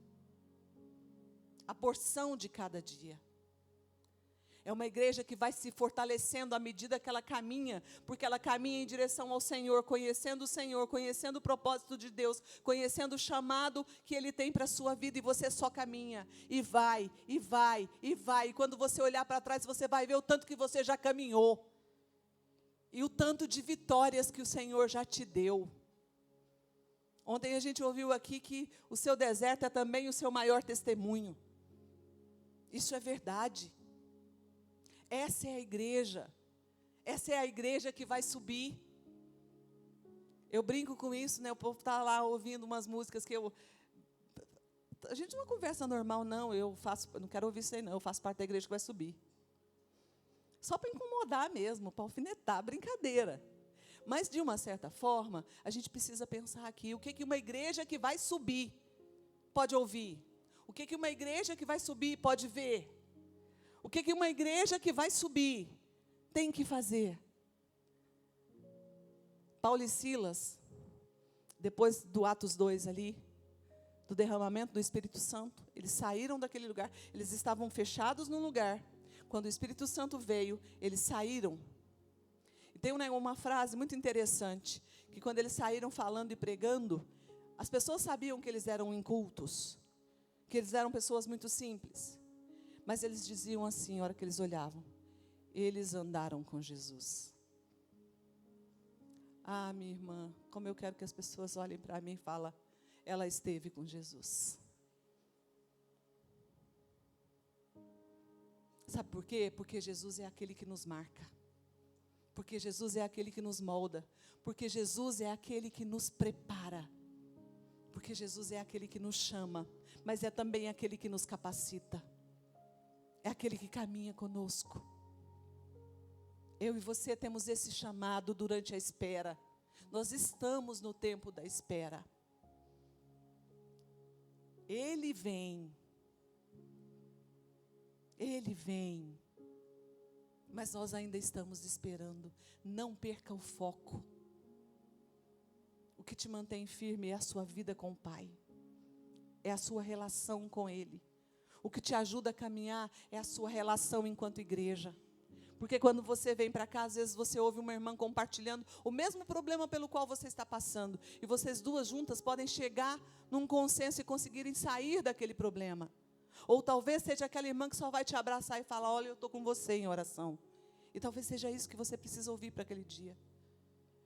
A porção de cada dia. É uma igreja que vai se fortalecendo à medida que ela caminha, porque ela caminha em direção ao Senhor, conhecendo o propósito de Deus, conhecendo o chamado que Ele tem para a sua vida, e você só caminha, e vai, e vai, e vai. E quando você olhar para trás, você vai ver o tanto que você já caminhou, e o tanto de vitórias que o Senhor já te deu. Ontem a gente ouviu aqui que o seu deserto é também o seu maior testemunho. Isso é verdade. Essa é a igreja. Essa é a igreja que vai subir. Eu brinco com isso, né? O povo está lá ouvindo umas músicas que a gente não conversa normal, não. Eu não quero ouvir isso aí, não. Eu faço parte da igreja que vai subir. Só para incomodar mesmo, para alfinetar, brincadeira. Mas, de uma certa forma, a gente precisa pensar aqui, o que uma igreja que vai subir pode ouvir? O que uma igreja que vai subir pode ver? O que uma igreja que vai subir tem que fazer? Paulo e Silas, depois do Atos 2 ali, do derramamento do Espírito Santo, eles saíram daquele lugar, eles estavam fechados num lugar. Quando o Espírito Santo veio, eles saíram. E tem uma frase muito interessante, que quando eles saíram falando e pregando, as pessoas sabiam que eles eram incultos, que eles eram pessoas muito simples. Mas eles diziam assim, a hora que eles olhavam, eles andaram com Jesus. Ah, minha irmã, como eu quero que as pessoas olhem para mim e falem, ela esteve com Jesus. Sabe por quê? Porque Jesus é aquele que nos marca. Porque Jesus é aquele que nos molda. Porque Jesus é aquele que nos prepara. Porque Jesus é aquele que nos chama. Mas é também aquele que nos capacita. É aquele que caminha conosco. Eu e você temos esse chamado durante a espera. Nós estamos no tempo da espera. Ele vem. Ele vem. Mas nós ainda estamos esperando. Não perca o foco. O que te mantém firme é a sua vida com o Pai. É a sua relação com Ele. O que te ajuda a caminhar é a sua relação enquanto igreja. Porque quando você vem para cá, às vezes você ouve uma irmã compartilhando o mesmo problema pelo qual você está passando. E vocês duas juntas podem chegar num consenso e conseguirem sair daquele problema. Ou talvez seja aquela irmã que só vai te abraçar e falar, olha, eu estou com você em oração. E talvez seja isso que você precisa ouvir para aquele dia.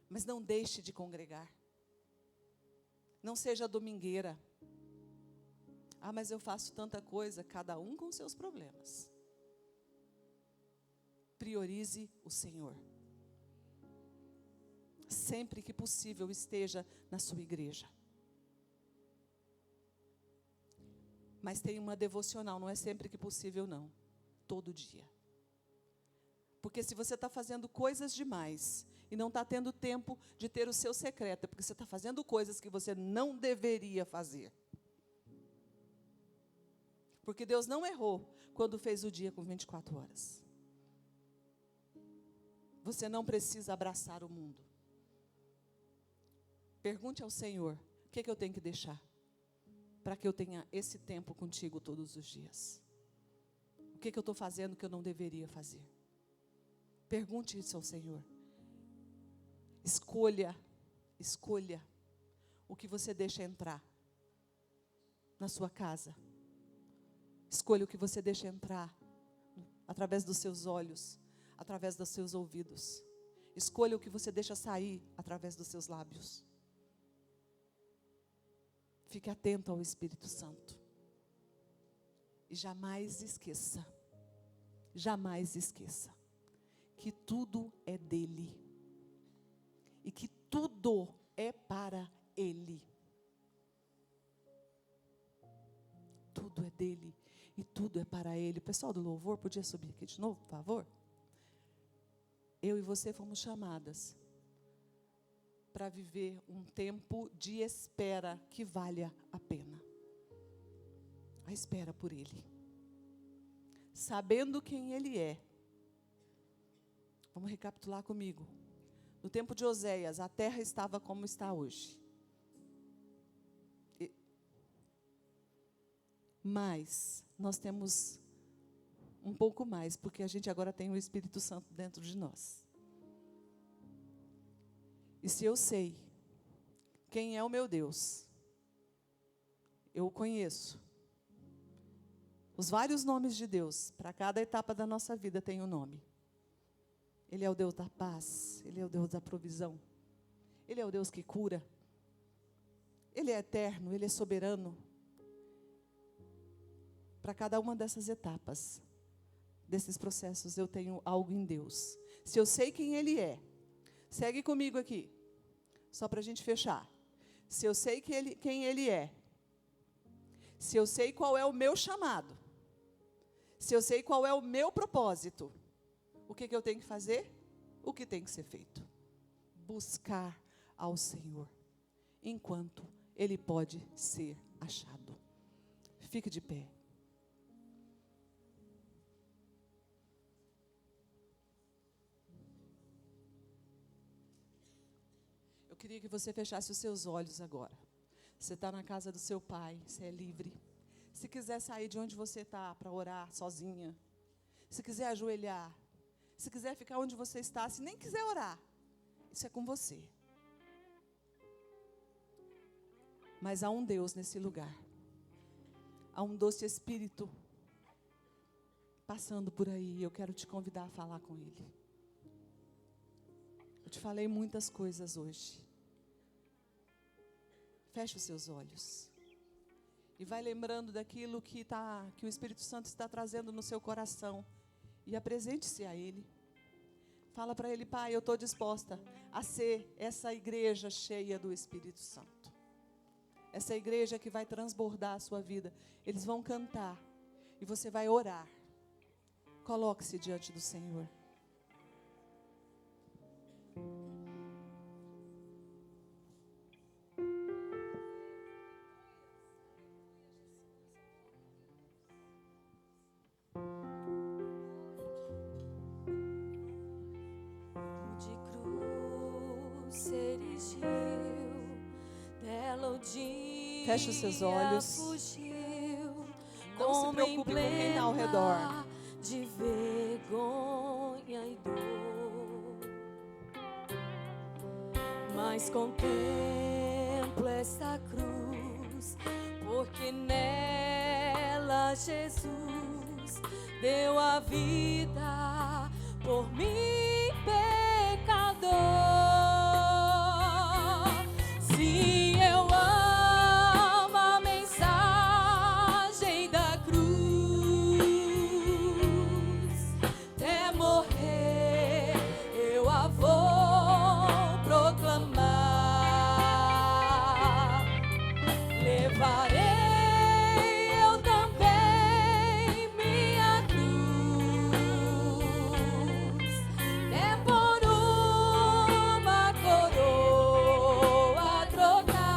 Mas não deixe de congregar. Não seja domingueira. Ah, mas eu faço tanta coisa, cada um com seus problemas. Priorize o Senhor. Sempre que possível, esteja na sua igreja. Mas tem uma devocional, não é sempre que possível, não. Todo dia. Porque se você está fazendo coisas demais e não está tendo tempo de ter o seu secreto, é porque você está fazendo coisas que você não deveria fazer. Porque Deus não errou quando fez o dia com 24 horas. Você não precisa abraçar o mundo. Pergunte ao Senhor, o que eu tenho que deixar? Para que eu tenha esse tempo contigo todos os dias. O que eu estou fazendo que eu não deveria fazer? Pergunte isso ao Senhor. Escolha o que você deixa entrar na sua casa. Escolha o que você deixa entrar através dos seus olhos, através dos seus ouvidos. Escolha o que você deixa sair através dos seus lábios. Fique atento ao Espírito Santo. E jamais esqueça que tudo é dele. E que tudo é para ele. Tudo é dele e tudo é para ele. O pessoal do louvor, podia subir aqui de novo, por favor? Eu e você fomos chamadas para viver um tempo de espera que valha a pena. A espera por Ele. Sabendo quem Ele é. Vamos recapitular comigo. No tempo de Oséias, a terra estava como está hoje. Mas nós temos um pouco mais, porque a gente agora tem o Espírito Santo dentro de nós. E se eu sei quem é o meu Deus, eu o conheço. Os vários nomes de Deus, para cada etapa da nossa vida tem um nome. Ele é o Deus da paz, Ele é o Deus da provisão, Ele é o Deus que cura, Ele é eterno, Ele é soberano. Para cada uma dessas etapas, desses processos, eu tenho algo em Deus. Se eu sei quem Ele é, segue comigo aqui, só para a gente fechar. Se eu sei quem Ele é, se eu sei qual é o meu chamado, se eu sei qual é o meu propósito, o que eu tenho que fazer? O que tem que ser feito? Buscar ao Senhor, enquanto Ele pode ser achado. Fique de pé. Eu queria que você fechasse os seus olhos agora. Você está na casa do seu pai, você é livre. Se quiser sair de onde você está para orar sozinha, se quiser ajoelhar, se quiser ficar onde você está, se nem quiser orar, isso é com você. Mas há um Deus nesse lugar. Há um doce Espírito passando por aí. Eu quero te convidar a falar com Ele. Eu te falei muitas coisas hoje. Feche os seus olhos. E vai lembrando daquilo que o Espírito Santo está trazendo no seu coração. E apresente-se a Ele. Fala para Ele: Pai, eu estou disposta a ser essa igreja cheia do Espírito Santo. Essa igreja que vai transbordar a sua vida. Eles vão cantar e você vai orar. Coloque-se diante do Senhor. Feche os seus olhos. Não se preocupe com quem está ao redor. De vergonha e dor, mas contemplo esta cruz, porque nela Jesus deu a vida por mim, pecador. Sim, eu amo a mensagem da cruz. Até morrer eu a vou proclamar. Levarei eu também minha cruz, é por uma coroa trocar.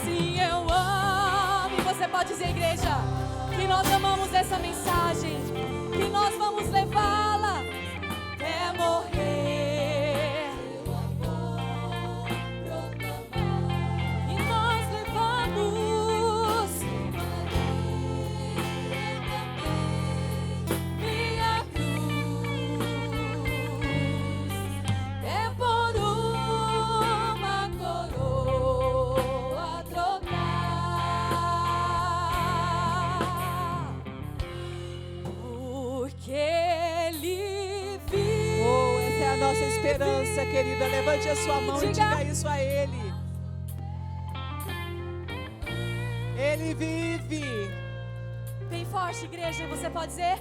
Sim, eu amo. E você pode dizer, igreja, que nós amamos essa mensagem, que nós vamos levá-la até morrer. E nós levamos minha cruz, é por uma coroa trocar, porque Ele vive. Oh, essa é a nossa esperança, querida. Levante a sua mão e diga isso a Ele. Ele vive. Bem forte, igreja, você pode dizer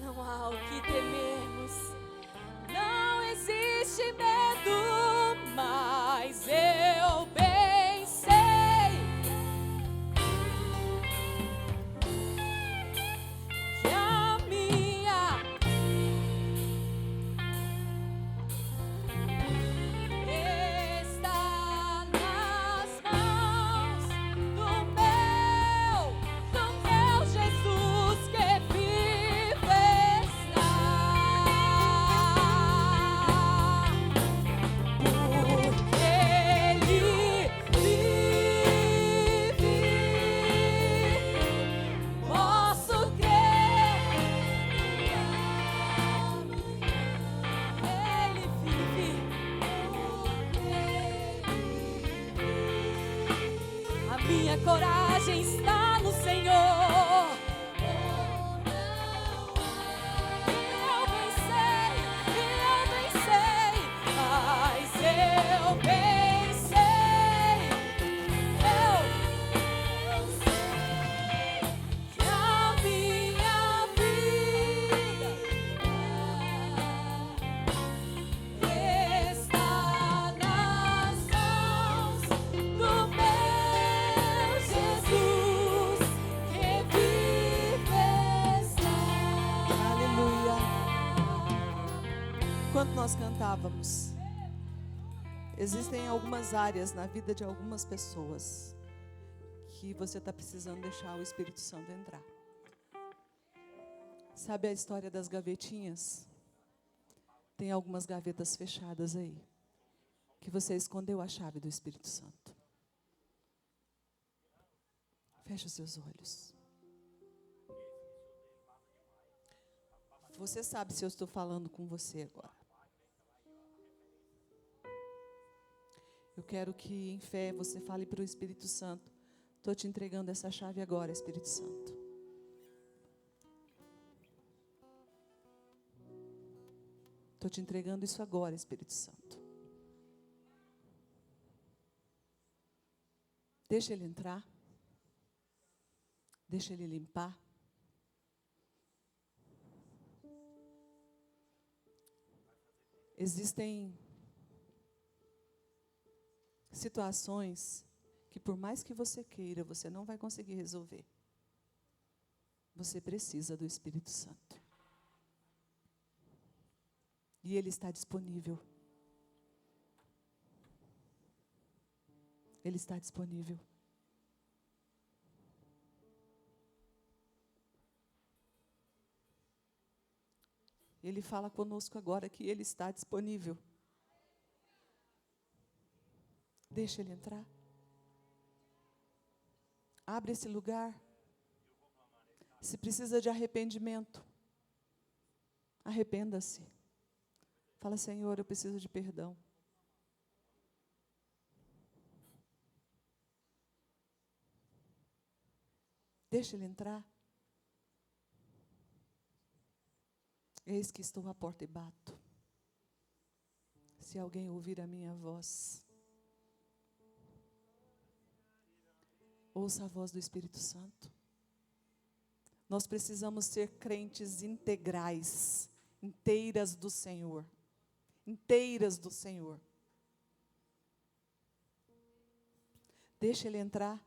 não há o que temermos, não existe medo, mas eu bem sei que a minha Minha coragem está no Senhor. Eu vencei, mas eu pensei, eu sei que a minha vida está nas mãos do meu Jesus, que vive está. Aleluia. Enquanto nós cantávamos, existem algumas áreas na vida de algumas pessoas que você está precisando deixar o Espírito Santo entrar. Sabe a história das gavetinhas? Tem algumas gavetas fechadas aí, que você escondeu a chave do Espírito Santo. Feche os seus olhos. Você sabe se eu estou falando com você agora. Eu quero que em fé você fale para o Espírito Santo: estou te entregando essa chave agora, Espírito Santo. Estou te entregando isso agora, Espírito Santo. Deixa ele entrar. Deixa ele limpar. Existem situações que, por mais que você queira, você não vai conseguir resolver. Você precisa do Espírito Santo. E ele está disponível. Ele está disponível. Ele fala conosco agora que ele está disponível. Deixa ele entrar. Abre esse lugar. Se precisa de arrependimento, arrependa-se. Fala: Senhor, eu preciso de perdão. Deixa ele entrar. Eis que estou à porta e bato. Se alguém ouvir a minha voz, ouça a voz do Espírito Santo. Nós precisamos ser crentes integrais, inteiras do Senhor. Inteiras do Senhor. Deixa ele entrar.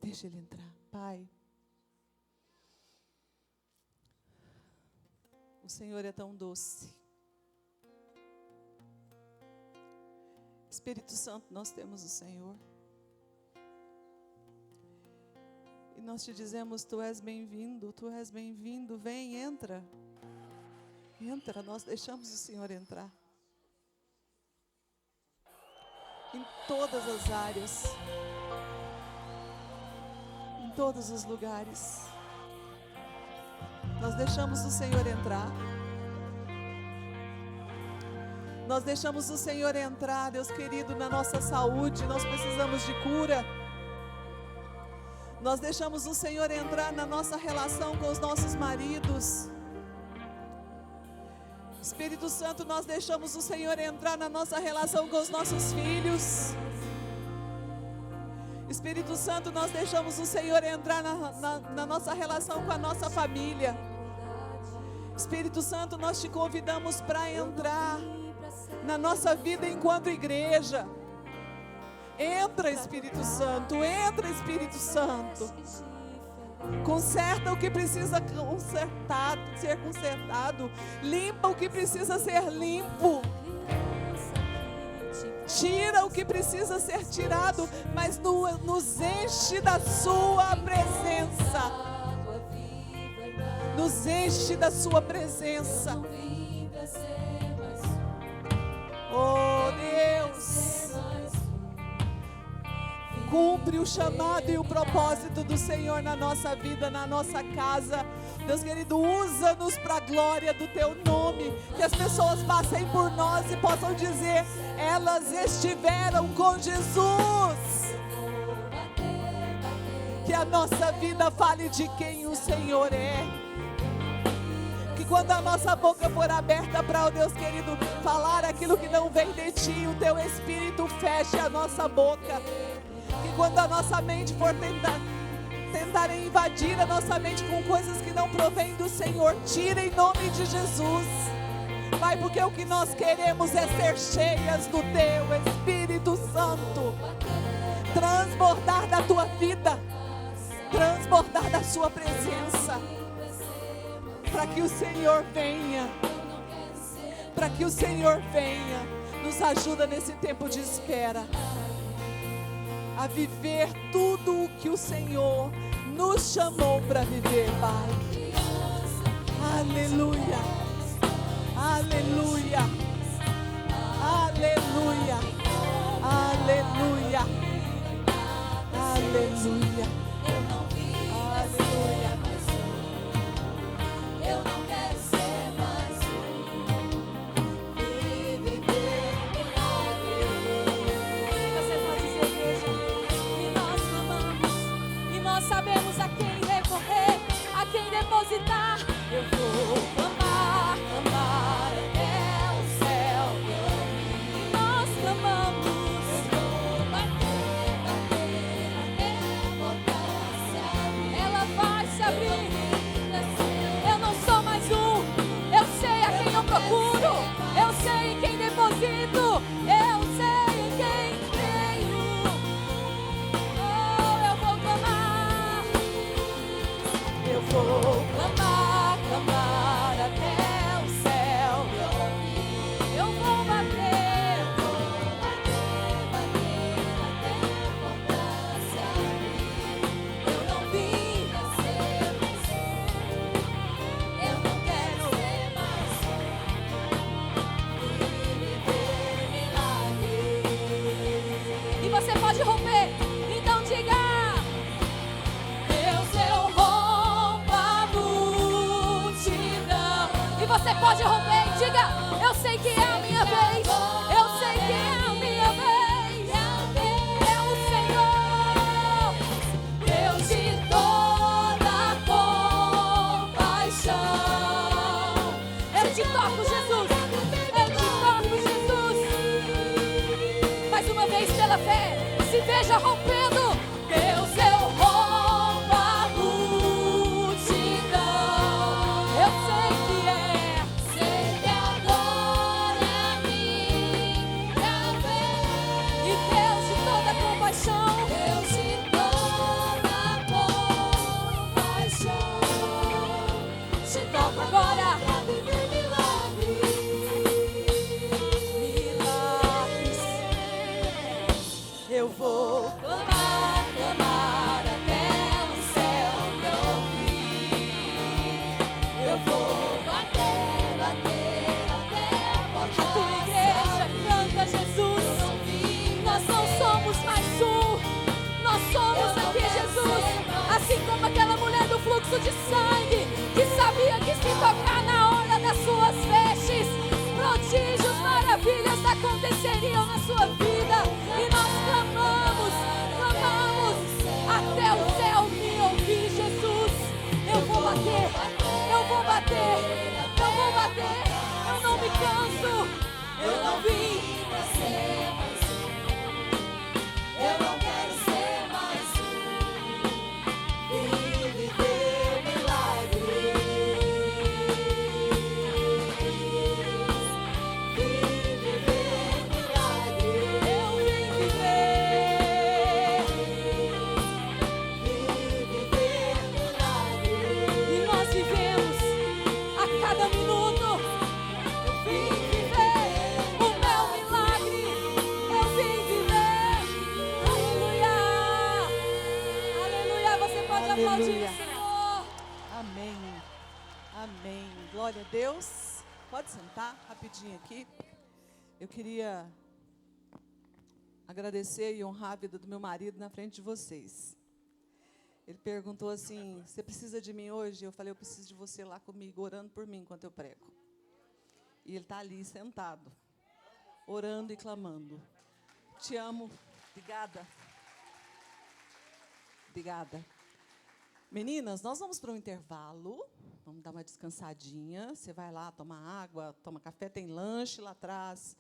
Deixa ele entrar. Pai, o Senhor é tão doce. Espírito Santo, nós temos o Senhor. E nós te dizemos: tu és bem-vindo, vem, entra. Entra, nós deixamos o Senhor entrar. Em todas as áreas. Em todos os lugares. Nós deixamos o Senhor entrar. Nós deixamos o Senhor entrar, Deus querido, na nossa saúde. Nós precisamos de cura. Nós deixamos o Senhor entrar na nossa relação com os nossos maridos. Espírito Santo, nós deixamos o Senhor entrar na nossa relação com os nossos filhos. Espírito Santo, nós deixamos o Senhor entrar na nossa relação com a nossa família. Espírito Santo, nós te convidamos para entrar na nossa vida enquanto igreja. Entra, Espírito Santo, entra, Espírito Santo. Conserta o que precisa ser consertado. Limpa o que precisa ser limpo. Tira o que precisa ser tirado, mas nos enche da sua presença. Nos enche da sua presença. Oh Deus, cumpre o chamado e o propósito do Senhor na nossa vida, na nossa casa. Deus querido, usa-nos para a glória do Teu nome, que as pessoas passem por nós e possam dizer, elas estiveram com Jesus. Que a nossa vida fale de quem o Senhor é. Que quando a nossa boca for aberta para o Deus querido falar aquilo que não vem de Ti, o Teu Espírito feche a nossa boca. Que quando a nossa mente for tentarem invadir a nossa mente com coisas que não provêm do Senhor, tira em nome de Jesus. Pai, porque o que nós queremos é ser cheias do Teu Espírito Santo, transbordar da Tua vida, transbordar da Sua presença, para que o Senhor venha, para que o Senhor venha, nos ajuda nesse tempo de espera, a viver tudo o que o Senhor nos chamou para viver, Pai. Aleluia, aleluia, aleluia, aleluia, aleluia, aleluia. Eu não quero ser mais e viver milagre. Você pode dizer, igreja, e nós clamamos, e nós sabemos a quem recorrer, a quem depositar. Eu vou clamar, clamar até o céu. E nós clamamos, eu vou bater, bater até a porta se abrir. Ela vai se abrir. Eu não sou mais um, eu sei a quem eu procuro, eu sei em quem deposito, eu sei em quem creio. Oh, eu vou clamar, eu vou clamar, clamar até o céu. Eu vou bater, bater, bater até a porta se abrir. Eu não vim pra ser mais eu não quero ser mais e viver milagre. E você pode romper, então diga: Deus, eu rompo a multidão. E você pode romper e diga: eu sei que é a minha vez, eu sei que é a minha vez. É o Senhor, Deus de toda compaixão. Eu te toco, Jesus, eu te toco, Jesus. Mais uma vez pela fé, se veja rompendo. Deus, eu rompo a multidão. Eu sei que agora é minha vez. E Deus de toda compaixão, Deus de toda compaixão, te toco agora. Eu vou clamar, clamar até o céu me ouvir. Eu vou bater, bater até a porta. A tua igreja canta, Jesus. Nós não somos mais um, nós somos aqui, Jesus. Assim como aquela mulher do fluxo de sangue, que sabia que se tocar na hora das suas vestes, prodígios, maravilhas aconteceriam na sua vida. E nós clamamos, clamamos até o céu me ouvir, Jesus. Eu vou bater, eu vou bater, eu vou bater. Eu não me canso, eu não vim pra ser mais um. Eu não quero ser mais um. Vim viver milagre. Vim viver milagre. Eu vim viver. Vim viver milagre. E nós vivemos a cada minuto. Eu vim viver o meu milagre. Eu vim viver. Aleluia. Aleluia. Você pode aplaudir Aleluia. o Senhor. Amém, amém, glória a Deus. Pode sentar rapidinho aqui. Eu queria agradecer e honrar a vida do meu marido na frente de vocês. Ele perguntou assim, você precisa de mim hoje? Eu falei, eu preciso de você lá comigo, orando por mim enquanto eu prego. E ele está ali, sentado, orando e clamando. Te amo. Obrigada. Obrigada. Meninas, nós vamos para um intervalo. Vamos dar uma descansadinha. Você vai lá, toma água, toma café, tem lanche lá atrás.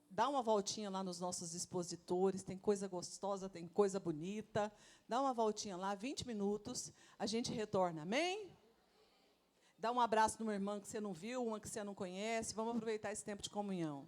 Dá uma voltinha lá nos nossos expositores. Tem coisa gostosa, tem coisa bonita. Dá uma voltinha lá, 20 minutos. A gente retorna, amém? Dá um abraço numa irmã que você não viu, uma que você não conhece. Vamos aproveitar esse tempo de comunhão.